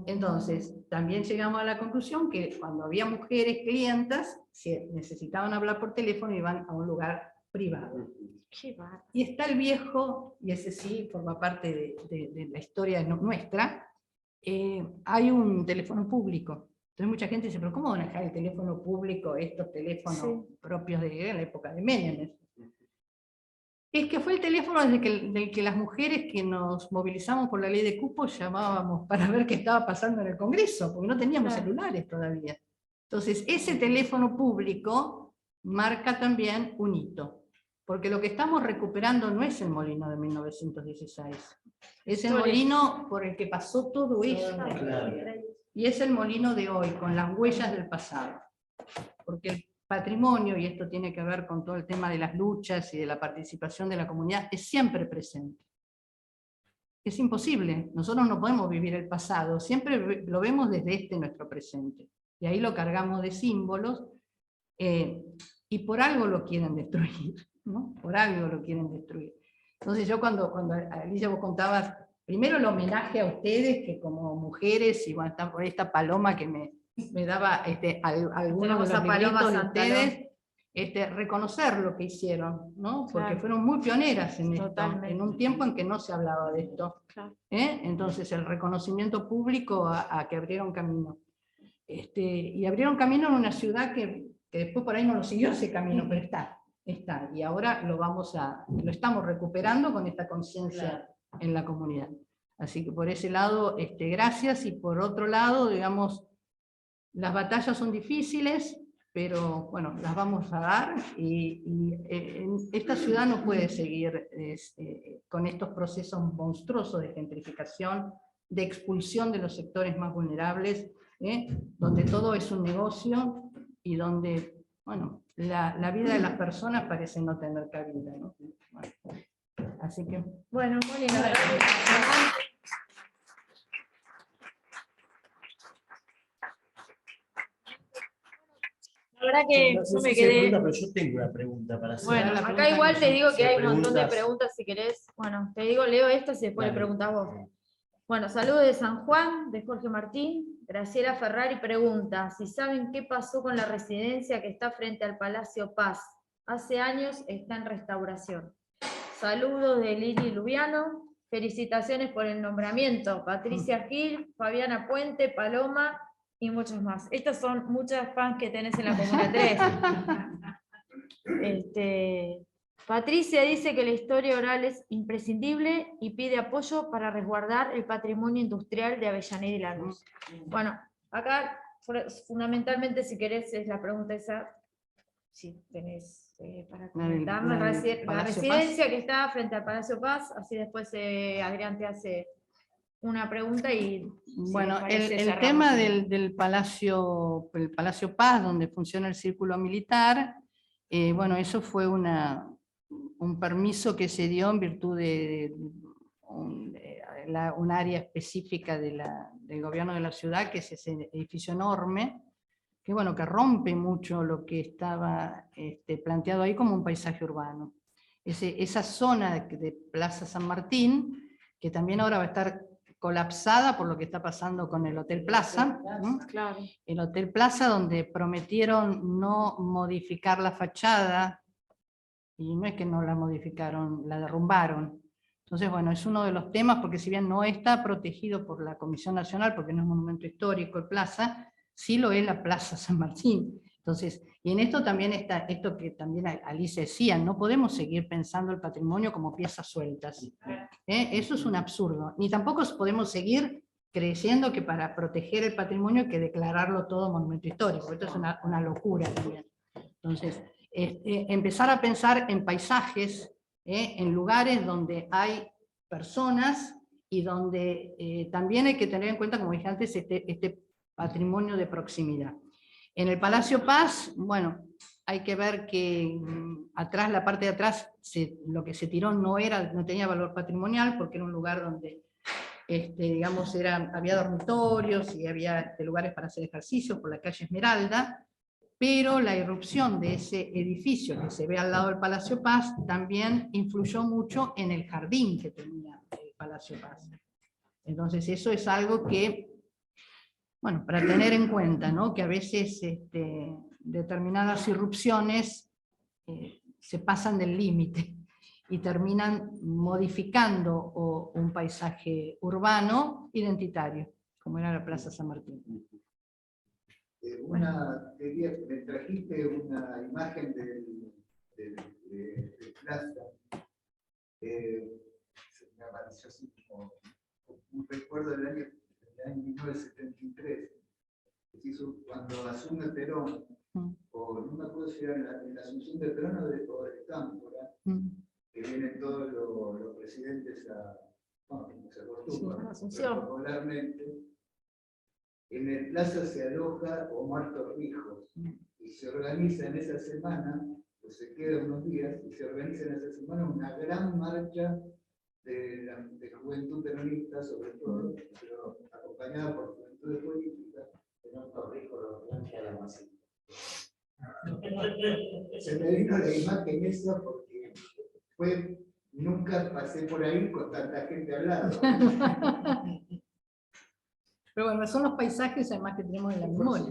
S5: Entonces, también llegamos a la conclusión que cuando había mujeres clientas, si necesitaban hablar por teléfono, iban a un lugar privado. Y está el viejo, y ese sí forma parte de la historia nuestra, hay un teléfono público. Entonces mucha gente dice, pero ¿cómo van a dejar el teléfono público, estos teléfonos propios de la época de Menem? Es que fue el teléfono del que las mujeres que nos movilizamos por la ley de cupo llamábamos para ver qué estaba pasando en el Congreso, porque no teníamos celulares todavía. Entonces, ese teléfono público marca también un hito, porque lo que estamos recuperando no es el molino de 1916, es el molino por el que pasó todo esto, y es el molino de hoy, con las huellas del pasado, porque el patrimonio, y esto tiene que ver con todo el tema de las luchas y de la participación de la comunidad, es siempre presente. Es imposible, nosotros no podemos vivir el pasado, siempre lo vemos desde nuestro presente. Y ahí lo cargamos de símbolos, y por algo lo quieren destruir, ¿no? Por algo lo quieren destruir. Entonces yo cuando Alicia vos contabas, primero el homenaje a ustedes, que como mujeres, y bueno, está por esta paloma que me daba algunos de los libritos de ustedes, reconocer lo que hicieron, ¿no? Porque fueron muy pioneras en esto, en un tiempo en que no se hablaba de esto. Entonces el reconocimiento público a que abrieron camino. Y abrieron camino en una ciudad que después por ahí no lo siguió ese camino, pero está. Y ahora lo estamos recuperando con esta conciencia en la comunidad. Así que por ese lado, gracias, y por otro lado, digamos, las batallas son difíciles, pero bueno, las vamos a dar esta ciudad no puede seguir con estos procesos monstruosos de gentrificación, de expulsión de los sectores más vulnerables, donde todo es un negocio y donde, bueno, la vida de las personas parece no tener cabida, ¿no? Bueno, así que...
S1: Bueno, muy lindo. La verdad que
S2: No
S1: yo
S2: sé
S1: me
S2: si hay
S1: quedé...
S2: pregunta, pero yo tengo una pregunta para hacer.
S1: Bueno,
S5: la
S1: acá
S5: pregunta
S1: igual
S5: que
S1: te
S5: yo-
S1: digo
S2: si
S1: que
S2: hay
S1: hay un montón de
S2: preguntas.
S1: preguntas si querés. Bueno, te digo, leo estas y después le
S2: Dale.
S1: preguntás vos. Bueno, saludos de San Juan, de Jorge Martín. Graciela Ferrari pregunta si saben qué pasó con la residencia que está frente al Palacio Paz. Hace años está en restauración. Saludos de Lili Lubiano. Felicitaciones por el nombramiento. Patricia Gil, Fabiana Puente, Paloma y muchos más. Estas son muchas fans que tenés en la Comuna 3. Patricia dice que la historia oral es imprescindible y pide apoyo para resguardar el patrimonio industrial de Avellaneda y Lanús. Bueno, acá fundamentalmente, si querés, es la pregunta esa, si tenés para comentarnos,
S5: la del
S1: la
S5: Palacio
S1: residencia
S5: Paz.
S1: que está frente al Palacio Paz, así después Adrián te hace una pregunta y... si
S5: Bueno,
S1: les parece,
S5: el
S1: cerramos.
S5: tema del Palacio Paz, donde funciona el Círculo Militar, bueno, eso fue un permiso que se dio en virtud de un área específica del gobierno de la ciudad, que es ese edificio enorme, que bueno, que rompe mucho lo que estaba planteado ahí como un paisaje urbano. Esa zona de Plaza San Martín, que también ahora va a estar colapsada por lo que está pasando con el Hotel Plaza,
S1: Claro.
S5: el Hotel Plaza, donde prometieron no modificar la fachada, y no es que no la modificaron, la derrumbaron. Entonces, bueno, es uno de los temas, porque si bien no está protegido por la Comisión Nacional, porque no es monumento histórico el Plaza, sí lo es la Plaza San Martín. Entonces, y en esto también está, esto que también Alice decía, no podemos seguir pensando el patrimonio como piezas sueltas. Eso es un absurdo. Ni tampoco podemos seguir creyendo que para proteger el patrimonio hay que declararlo todo monumento histórico. Esto es una locura también. Entonces, empezar a pensar en paisajes, en lugares donde hay personas y donde también hay que tener en cuenta, como dije antes, este patrimonio de proximidad. En el Palacio Paz, bueno, hay que ver que atrás, la parte de atrás, lo que se tiró no tenía valor patrimonial, porque era un lugar donde digamos, había dormitorios y había lugares para hacer ejercicios por la calle Esmeralda, pero la irrupción de ese edificio que se ve al lado del Palacio Paz también influyó mucho en el jardín que tenía el Palacio Paz. Entonces eso es algo que, bueno, para tener en cuenta, ¿no? Que a veces determinadas irrupciones se pasan del límite y terminan modificando un paisaje urbano identitario, como era la Plaza San Martín.
S6: Me trajiste una imagen de Plaza, me apareció así como un recuerdo del año 1973, que se hizo cuando asume Perón, o no me acuerdo si era en la asunción de Perón o de Cámpora, que vienen todos los presidentes como se acostumbra, popularmente. En el Plaza se aloja Omar Torrijos y se organiza en esa semana, pues se queda unos días, y se organiza en esa semana una gran marcha de juventud peronista, sobre todo, pero acompañada por juventudes políticas. Omar Torrijos lo plantea la masita. Se me vino la imagen esa porque nunca pasé por ahí con tanta gente al lado.
S5: Pero bueno, son los paisajes además que tenemos en la memoria.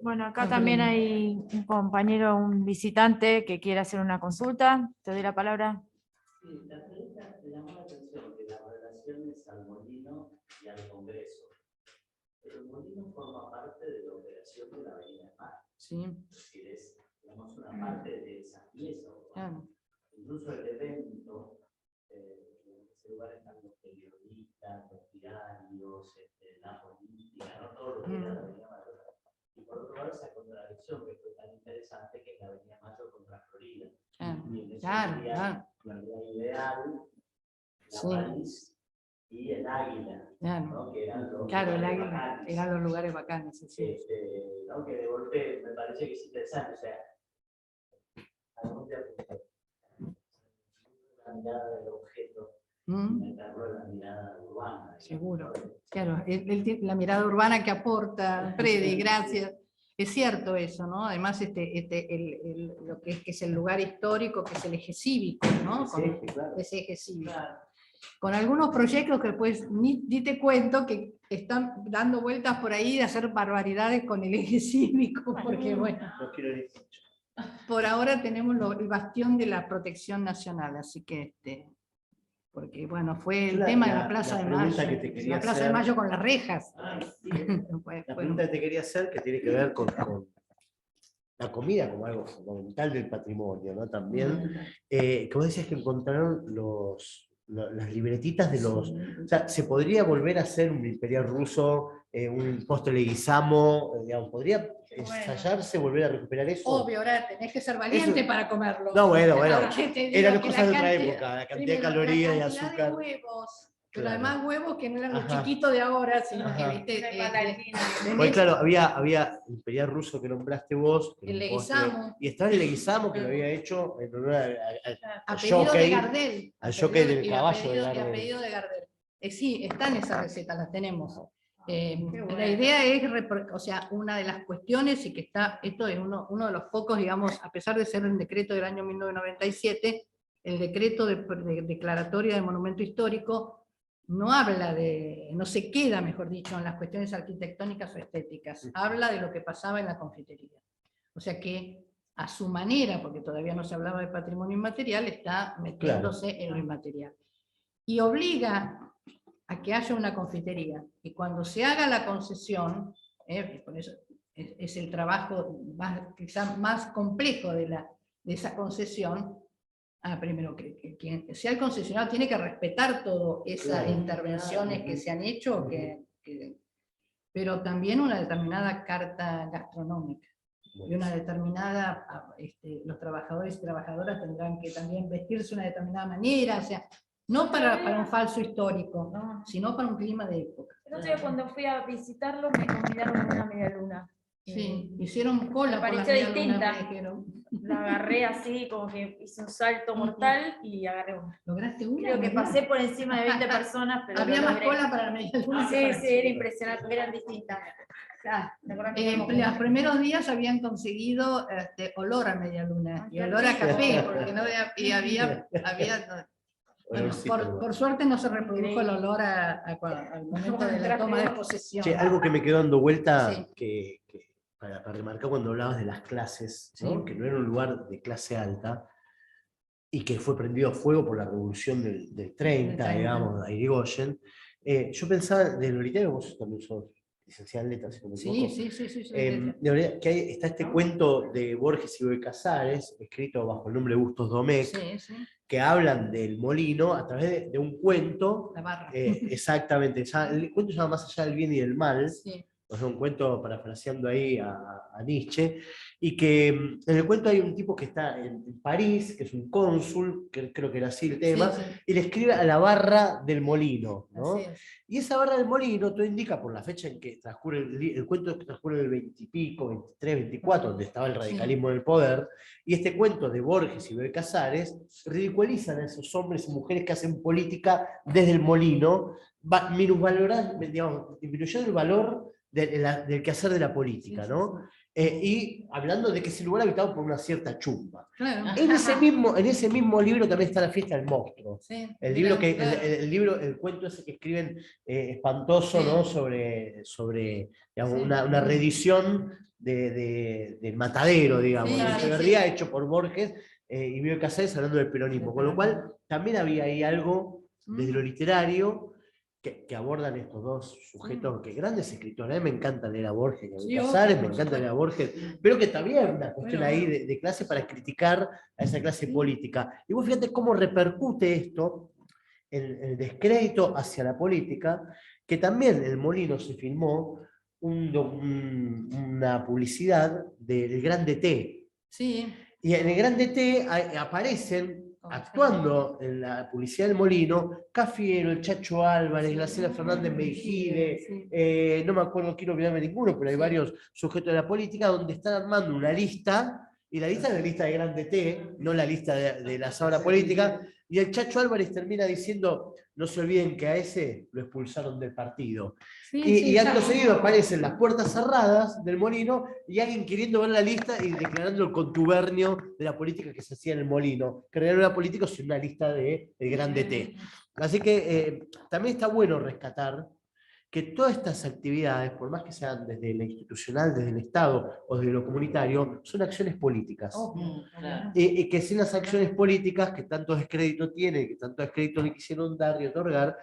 S1: Bueno, acá también hay un compañero, un visitante que quiere hacer una consulta. Te doy la palabra.
S7: Sí, la pregunta me llamó la atención de las relaciones al Molino y al Congreso. El Molino forma parte de la operación de la Avenida de Mar.
S5: Sí.
S7: Es decir, digamos, una parte de esa pieza.
S5: Claro.
S7: Incluso el evento, en ese lugar están los periodistas, los diarios, la política, no todo lo que era la Avenida Mar. Y por
S5: Claro,
S7: sería
S5: claro.
S7: la ideal, la
S5: Sí.
S7: raíz y el águila,
S5: Claro,
S7: ¿no? Que eran los
S5: claro, el
S7: lugares
S5: águila
S7: bacanes.
S5: eran los lugares bacanes. Sí.
S7: ¿No? Que de golpe me parece que es interesante, o sea, algún día la mirada del objeto, meterlo en la mirada urbana.
S5: Seguro, claro, la mirada urbana que aporta Freddy, gracias. Es cierto eso, ¿no? Además, lo que es el lugar histórico, que es el eje cívico, ¿no?
S2: Ese eje, claro.
S5: Ese eje cívico. Con algunos proyectos que pues ni te cuento que están dando vueltas por ahí de hacer barbaridades con el eje cívico, porque bueno,
S2: No quiero ir.
S5: por ahora tenemos el bastión de la protección nacional, así que porque bueno, fue el tema de la Plaza de
S2: pregunta
S5: Mayo,
S2: que te quería
S5: la Plaza de
S2: hacer-
S5: Mayo con las rejas.
S2: La pregunta que te quería hacer, que tiene que ver con la comida como algo fundamental del patrimonio, ¿no? También, que vos decías que encontraron las libretitas de los... O sea, ¿se podría volver a hacer un imperial ruso, un postre leguizamo? Digamos, ¿podría ensayarse, volver a recuperar eso?
S5: Obvio, ahora tenés que ser valiente
S2: Eso-
S5: para comerlo.
S2: No, bueno.
S5: Porque te digo
S2: Eran
S5: que
S2: cosas de
S5: la
S2: otra
S5: cantidad-
S2: época, la cantidad de
S5: primero,
S2: calorías y
S5: la cantidad
S2: azúcar.
S5: de huevos, pero
S2: Claro.
S5: además huevos que no eran los
S2: Ajá.
S5: chiquitos de ahora, sino que,
S2: Ajá.
S5: viste,
S2: Pues
S5: tenés
S2: claro, había el imperial ruso que nombraste vos, que
S5: el
S2: era un postre,
S5: leguizamo.
S2: y estaba el leguizamo que lo había hecho en honor al
S5: a pedido de
S2: jockey,
S5: Gardel.
S2: al
S5: a
S2: jockey
S5: pedido-
S2: del
S5: y a
S2: caballo de
S5: pedido- y a
S2: Gardel.
S5: pedido de Gardel. Sí, están esas recetas, las tenemos. La
S1: bueno.
S5: idea es, o sea, una de las cuestiones, y que esto es uno de los pocos, digamos, a pesar de ser el decreto del año 1997, el decreto de declaratoria de monumento histórico no habla no se queda, mejor dicho, en las cuestiones arquitectónicas o estéticas, habla de lo que pasaba en la confitería. O sea que, a su manera, porque todavía no se hablaba de patrimonio inmaterial, está metiéndose en lo inmaterial. Y obliga a que haya una confitería. Y cuando se haga la concesión, por eso es el trabajo quizás más complejo de esa concesión, primero que quien sea el concesionado tiene que respetar todas esas
S2: Claro.
S5: intervenciones que se han hecho, pero también una determinada carta gastronómica. Y una determinada, los trabajadores y trabajadoras tendrán que también vestirse de una determinada manera, o sea, no para un falso histórico, sino para un clima de época.
S1: El otro día cuando fui a visitarlo me convidaron a una media luna.
S5: Sí, hicieron cola por la
S1: pareció
S5: media luna,
S1: distinta.
S5: me dijeron.
S1: La agarré así, como que hice un salto mortal y agarré una.
S5: ¿Lograste una?
S1: Creo que
S5: Mirá.
S1: pasé por encima de 20 personas, pero
S5: Había
S1: lo
S5: más
S1: logré.
S5: cola para la media luna. que
S1: Sí,
S5: para
S1: sí, era impresionante, eran distintas. ¿Te acordás que fuimos
S5: Los
S1: con-
S5: primeros días habían conseguido olor a media luna y
S1: qué
S5: olor a
S1: rico.
S5: café, porque no había bueno,
S2: Olorcito,
S5: por suerte no se reprodujo el olor al momento de la toma de posesión.
S2: Che, algo que me quedó dando vuelta,
S5: Sí.
S2: que para remarcar cuando hablabas de las clases, ¿no?
S5: Sí.
S2: Que no era un lugar de clase alta, y que fue prendido a fuego por la revolución del 30,
S5: 30.
S2: digamos, a Irigoyen. Yo pensaba, de lo literario, vos también sos licenciada en letras, si no me
S5: Sí,
S2: equivoco.
S5: sí.
S2: De verdad que está este cuento de Borges y Bioy Casares, escrito bajo el nombre de Bustos Domecq,
S5: Sí.
S2: que hablan del molino a través de un cuento.
S5: La barra.
S2: Exactamente, el cuento se llama Más allá del bien y del mal,
S5: Sí.
S2: o sea, un cuento parafraseando ahí a Nietzsche, y que en el cuento hay un tipo que está en París, que es un cónsul, que creo que era así el tema,
S5: Sí.
S2: y le escribe a la barra del molino, ¿no?
S5: Así es.
S2: Y esa barra del molino, todo indica por la fecha en que transcurre el cuento, que transcurre en el 20 y pico, 23, 24, donde estaba el radicalismo en el poder, y este cuento de Borges y Bioy Casares ridiculizan a esos hombres y mujeres que hacen política desde el molino, disminuyendo el valor del quehacer de la política, ¿no? Y hablando de que es el lugar habitado por una cierta chumba.
S5: Claro.
S2: En ese mismo libro también está La fiesta del monstruo.
S5: Sí,
S2: El libro
S5: mirá,
S2: que,
S5: claro.
S2: el cuento ese que escriben espantoso,
S5: Sí.
S2: ¿no? sobre digamos,
S5: Sí.
S2: una reedición del matadero, digamos,
S5: Sí,
S2: de
S5: sí,
S2: Echeverría, hecho por Borges y Bioy Casares hablando del peronismo. Con lo cual también había ahí algo desde lo literario que abordan estos dos sujetos, que grandes escritores. A mí me encanta leer a Borges y a Bioy
S5: Sí,
S2: Casares,
S5: obvio,
S2: me
S5: por
S2: encanta leer a
S5: supuesto.
S2: Borges, pero que también hay una cuestión
S5: Bueno,
S2: ahí de clase para criticar a esa clase política. Y vos fíjate cómo repercute esto, el descrédito hacia la política, que también en el Molino se filmó una publicidad del Grande T.
S5: Sí.
S2: Y en el Grande T aparecen, actuando en la publicidad del Molino, Cafiero, el Chacho Álvarez, Graciela Fernández Mejide, no me acuerdo, quiero olvidarme ninguno, pero hay varios sujetos de la política donde están armando una lista, y la lista es la lista de Grande T, no la lista de la sábana política, y el Chacho Álvarez termina diciendo, no se olviden que a ese lo expulsaron del partido. Y acto seguido aparecen las puertas cerradas del Molino y alguien queriendo ver la lista y declarando el contubernio de la política que se hacía en el Molino, que no era político, sino una lista del Grande T. Así que también está bueno rescatar que todas estas actividades, por más que sean desde lo institucional, desde el Estado o desde lo comunitario, son acciones políticas.
S3: Claro.
S2: Y que sin las acciones políticas, que tanto descrédito tiene, que tanto descrédito le quisieron dar y otorgar,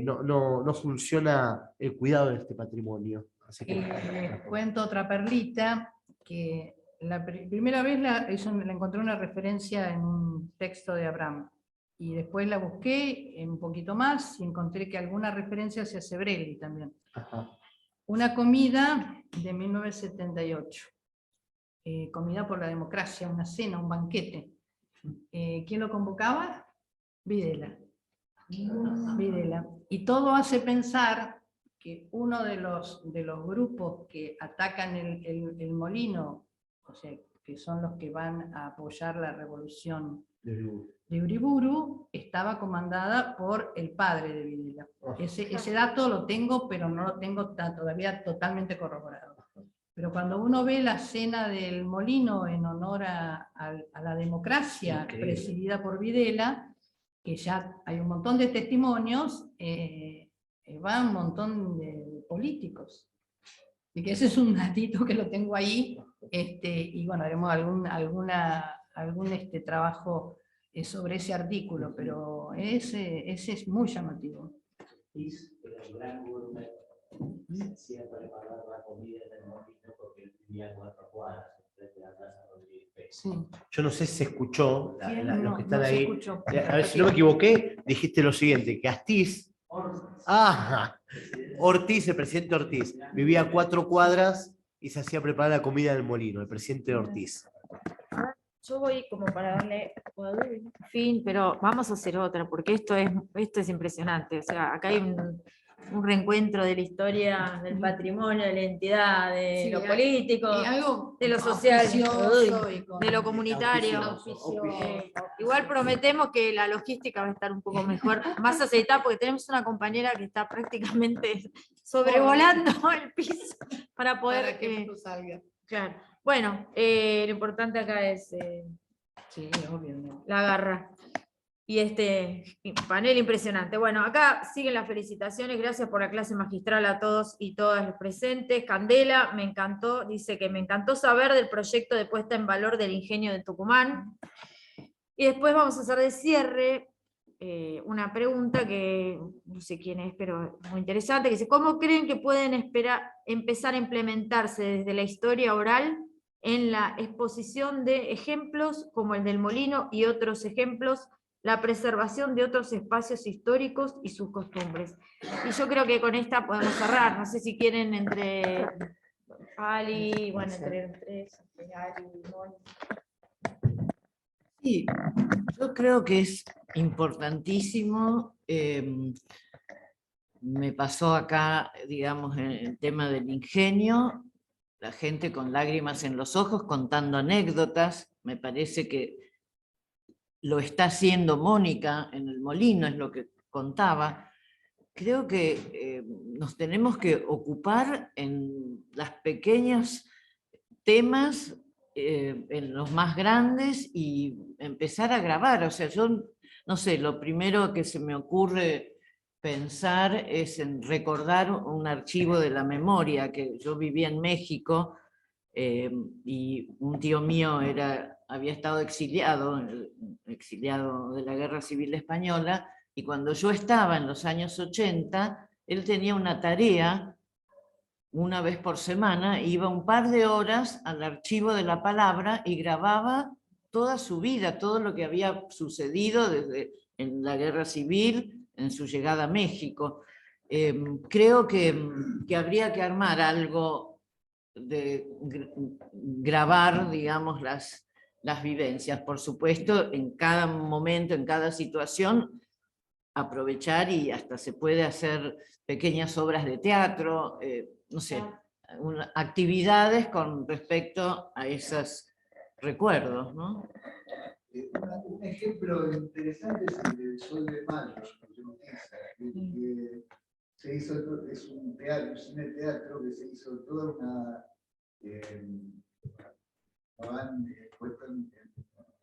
S2: no funciona el cuidado de este patrimonio. Así que,
S5: Les cuento otra perlita, que la primera vez la encontré una referencia en un texto de Abraham, y después la busqué un poquito más y encontré que alguna referencia se hace Sebrelli también.
S2: ajá.
S5: Una comida de 1978, comida por la democracia, una cena, un banquete. ¿Quién lo convocaba? Videla. Videla. Y todo hace pensar que uno de los grupos que atacan el Molino, o sea, que son los que van a apoyar la revolución de Uriburu, estaba comandada por el padre de Videla. Ese dato lo tengo, pero no lo tengo todavía totalmente corroborado. Pero cuando uno ve la cena del Molino en honor a la democracia,
S2: increíble,
S5: presidida por Videla, que ya hay un montón de testimonios, va un montón de políticos. Y que ese es un datito que lo tengo ahí, y bueno, haremos algún trabajo sobre ese artículo, pero ese es muy llamativo.
S7: Era un gran gourmet, se hacía preparar la comida en el Molino porque él vivía a 4 cuadras frente a la Plaza Rodríguez Pérez.
S5: Sí.
S2: Yo no sé si se escuchó, los
S5: No,
S2: que están
S5: no se
S2: ahí.
S5: escuchó.
S2: A ver si no me equivoqué, dijiste lo siguiente, que Astiz, Ortiz, el presidente Ortiz, vivía a 4 cuadras y se hacía preparar la comida del Molino, el presidente Ortiz.
S1: Yo voy como para darle fin, pero vamos a hacer otra, porque esto es impresionante. O sea, acá hay un reencuentro de la historia, del patrimonio, de la identidad, de lo político, de lo social, de lo comunitario. Igual prometemos que la logística va a estar un poco mejor, más aceitada, porque tenemos una compañera que está prácticamente sobrevolando el piso para poder...
S5: Para que esto salga.
S1: Claro. Bueno, lo importante acá es
S5: Sí, obvio.
S1: la garra y este panel impresionante. Bueno, acá siguen las felicitaciones, gracias por la clase magistral a todos y todas los presentes. Candela, me encantó, dice que me encantó saber del proyecto de puesta en valor del ingenio de Tucumán. Y después vamos a hacer de cierre una pregunta que no sé quién es, pero muy interesante, que dice, ¿cómo creen que pueden empezar a implementarse desde la historia oral en la exposición de ejemplos como el del Molino y otros ejemplos, la preservación de otros espacios históricos y sus costumbres? Y yo creo que con esta podemos cerrar, no sé si quieren entre Ali, bueno, entre Ali y Moni.
S3: Sí, yo creo que es importantísimo. Me pasó acá, digamos, en el tema del ingenio, la gente con lágrimas en los ojos contando anécdotas. Me parece que lo está haciendo Mónica en el Molino, es lo que contaba. Creo que nos tenemos que ocupar en los pequeños temas, en los más grandes, y empezar a grabar. O sea, yo no sé, lo primero que se me ocurre pensar es en recordar un archivo de la memoria, que yo vivía en México y un tío mío había estado exiliado de la Guerra Civil Española, y cuando yo estaba en los años 80, él tenía una tarea. Una vez por semana iba un par de horas al archivo de la palabra y grababa toda su vida, todo lo que había sucedido desde en la Guerra Civil, en su llegada a México. Creo que habría que armar algo de grabar, digamos, las vivencias. Por supuesto, en cada momento, en cada situación, aprovechar y hasta se puede hacer pequeñas obras de teatro, no sé, actividades con respecto a esos recuerdos, ¿no?
S6: Un ejemplo interesante es el del Sol de Mayo, que se hizo, es un teatro, un cine teatro que se hizo toda una... han puesto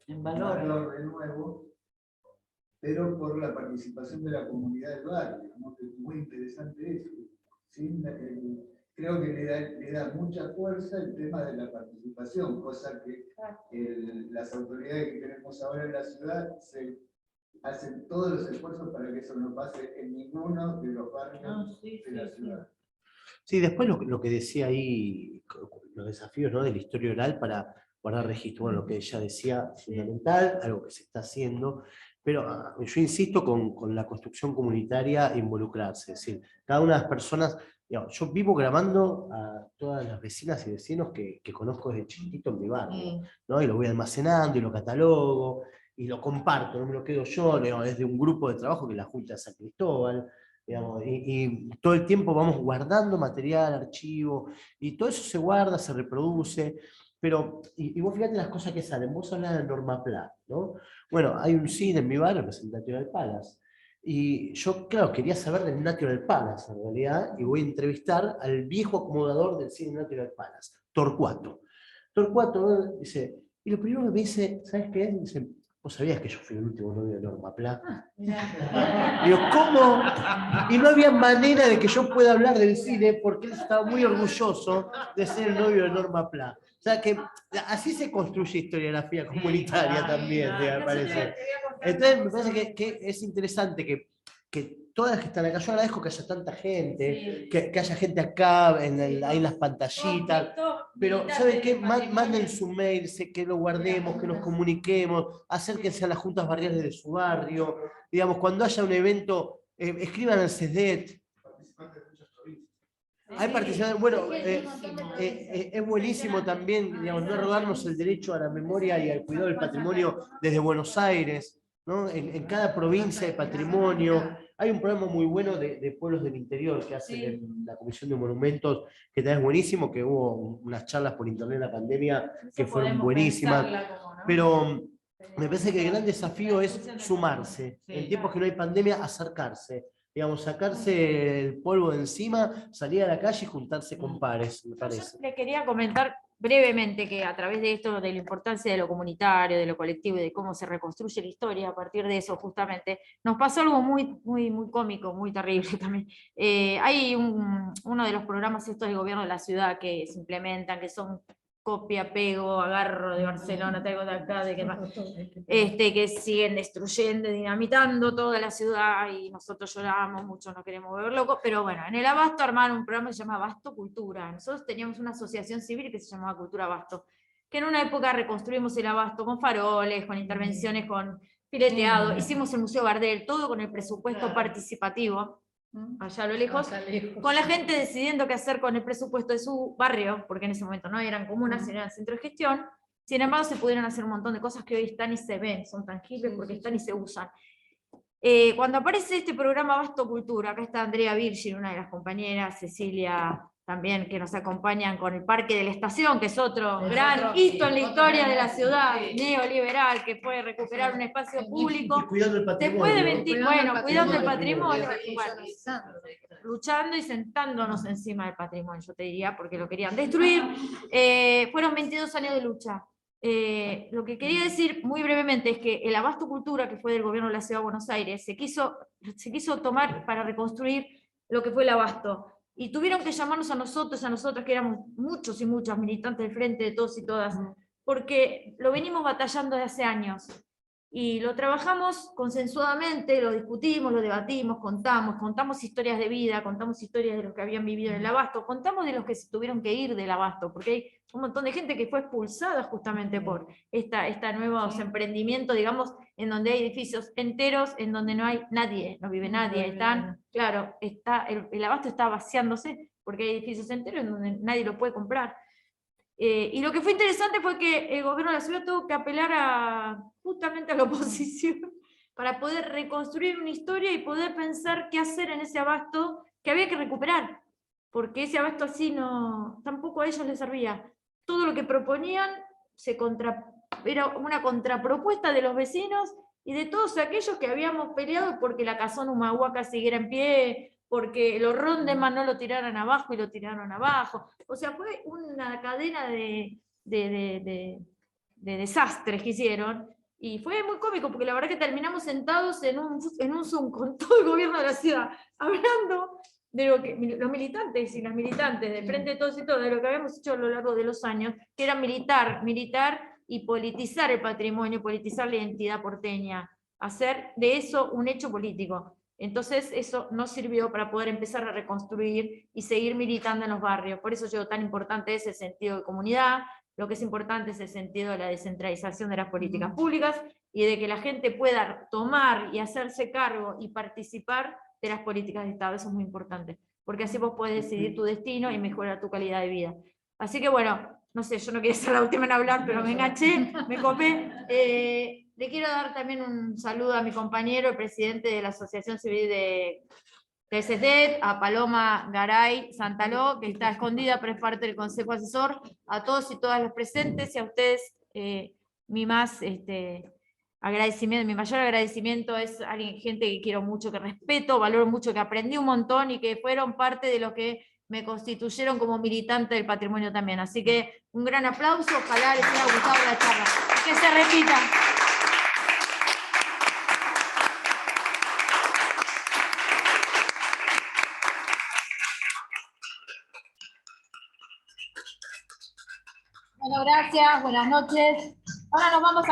S3: En valor.
S6: de nuevo, pero por la participación de la comunidad del barrio, ¿no? Que es muy interesante eso. ¿Sí? Creo que le da mucha fuerza el tema de la participación, cosa que las autoridades que tenemos ahora en la ciudad hacen todos los esfuerzos para que eso no pase en ninguno de los barrios de la ciudad.
S2: Sí, después lo que decía ahí, los desafíos, ¿no?, de la historia oral para guardar registro, bueno, lo que ella decía, fundamental, algo que se está haciendo, pero yo insisto con la construcción comunitaria involucrarse, es decir, cada una de las personas, digamos, yo vivo grabando a todas las vecinas y vecinos que conozco desde chiquitito en mi barrio, ¿no? Y lo voy almacenando y lo catalogo, y lo comparto, no me lo quedo yo, digamos, es de un grupo de trabajo que es la Junta de San Cristóbal, digamos, y todo el tiempo vamos guardando material, archivo, y todo eso se guarda, se reproduce, pero, y vos fíjate las cosas que salen, vos hablás de Norma Pla, ¿no? Bueno, hay un cine en mi barrio que es el Natural Palace, y yo, claro, quería saber del Natural Palace, en realidad, y voy a entrevistar al viejo acomodador del cine Natural Palace, Torcuato. Torcuato dice, y lo primero que me dice, ¿sabes qué es? Dice, ¿vos sabías que yo fui el último novio de Norma Pla? Digo, ¿cómo? Y no había manera de que yo pueda hablar del cine porque él estaba muy orgulloso de ser el novio de Norma Pla. O sea que así se construye historiografía comunitaria también, me parece. Entonces me parece que es interesante que todas las que están acá, yo agradezco que haya tanta gente, que haya gente acá, ahí en las pantallitas, pero ¿saben qué? Manden su mail, que lo guardemos, que nos comuniquemos, acérquense a las juntas barriales de su barrio, digamos, cuando haya un evento, escriban al CESDET. Hay participación, bueno, es buenísimo también, digamos, no rogarnos el derecho a la memoria y al cuidado del patrimonio desde Buenos Aires, ¿no? En cada provincia de patrimonio. Hay un programa muy bueno de pueblos del interior que hace la Comisión de Monumentos, que también es buenísimo, que hubo unas charlas por internet en la pandemia que fueron buenísimas. Pero me parece que el gran desafío es sumarse. En tiempos que no hay pandemia, acercarse. Digamos, sacarse el polvo de encima, salir a la calle y juntarse con pares, me parece.
S1: Yo le quería comentar brevemente que a través de esto, de la importancia de lo comunitario, de lo colectivo y de cómo se reconstruye la historia, a partir de eso justamente, nos pasó algo muy cómico, muy terrible también. Hay uno de los programas estos del gobierno de la ciudad que se implementan, que son copia, pego, agarro de Barcelona, traigo de acá, de qué más, que siguen destruyendo, dinamitando toda la ciudad, y nosotros lloramos mucho, no queremos ver loco, pero bueno, en el Abasto armaron un programa que se llama Abasto Cultura. Nosotros teníamos una asociación civil que se llamaba Cultura Abasto, que en una época reconstruimos el Abasto con faroles, con intervenciones, con fileteado, hicimos el Museo Gardel, todo con el presupuesto participativo, allá a lo lejos, con la gente decidiendo qué hacer con el presupuesto de su barrio, porque en ese momento no eran comunas, eran centros de gestión. Sin embargo, se pudieron hacer un montón de cosas que hoy están y se ven, son tangibles porque están y se usan. Cuando aparece este programa Abasto Cultura, acá está Andrea Virgin, una de las compañeras, Cecilia también, que nos acompañan con el Parque de la Estación, que es otro gran hito en la historia de la ciudad neoliberal, que puede recuperar un espacio público.
S2: Y cuidando el patrimonio.
S1: Después de 20, bueno, cuidando el patrimonio, bueno, luchando y sentándonos encima del patrimonio, yo te diría, porque lo querían destruir. Fueron 22 años de lucha. Lo que quería decir muy brevemente es que el Abasto Cultura, que fue del gobierno de la Ciudad de Buenos Aires, se quiso tomar para reconstruir lo que fue el Abasto. Y tuvieron que llamarnos a nosotros, a nosotras, que éramos muchos y muchas militantes del frente de todos y todas, porque lo venimos batallando desde hace años. Y lo trabajamos consensuadamente, lo discutimos, lo debatimos, contamos historias de vida, contamos historias de los que habían vivido en el Abasto, contamos de los que se tuvieron que ir del Abasto, porque hay un montón de gente que fue expulsada justamente por esta nuevos emprendimientos, digamos, en donde hay edificios enteros, en donde no hay nadie, no vive nadie, claro, el Abasto está vaciándose, porque hay edificios enteros en donde nadie lo puede comprar. Y lo que fue interesante fue que el gobierno de la ciudad tuvo que apelar justamente a la oposición para poder reconstruir una historia y poder pensar qué hacer en ese abasto que había que recuperar, porque ese abasto así tampoco a ellos les servía. Todo lo que proponían era una contrapropuesta de los vecinos y de todos aquellos que habíamos peleado porque la casona Humahuaca siguiera en pie, porque el horrón de más no lo tiraran abajo y lo tiraron abajo. O sea, fue una cadena de desastres que hicieron, y fue muy cómico, porque la verdad que terminamos sentados en un Zoom con todo el gobierno de la ciudad, hablando de lo que los militantes y las militantes del Frente de Todos y Todas, de lo que habíamos hecho a lo largo de los años, que era militar y politizar el patrimonio, politizar la identidad porteña, hacer de eso un hecho político. Entonces eso no sirvió para poder empezar a reconstruir y seguir militando en los barrios. Por eso yo digo, tan importante es el sentido de comunidad, lo que es importante es el sentido de la descentralización de las políticas públicas y de que la gente pueda tomar y hacerse cargo y participar de las políticas de Estado. Eso es muy importante, porque así vos podés decidir tu destino y mejorar tu calidad de vida. Así que bueno, no sé, yo no quería ser la última en hablar, pero me enganché, me copé. Le quiero dar también un saludo a mi compañero, el presidente de la Asociación Civil de CESET, a Paloma Garay Santaló, que está escondida, pero es parte del Consejo Asesor, a todos y todas los presentes, y a ustedes mi agradecimiento, mi mayor agradecimiento es a gente que quiero mucho, que respeto, valoro mucho, que aprendí un montón y que fueron parte de lo que me constituyeron como militante del patrimonio también. Así que un gran aplauso, ojalá les haya gustado la charla. Que se repita. Bueno, gracias, buenas noches. Ahora nos vamos a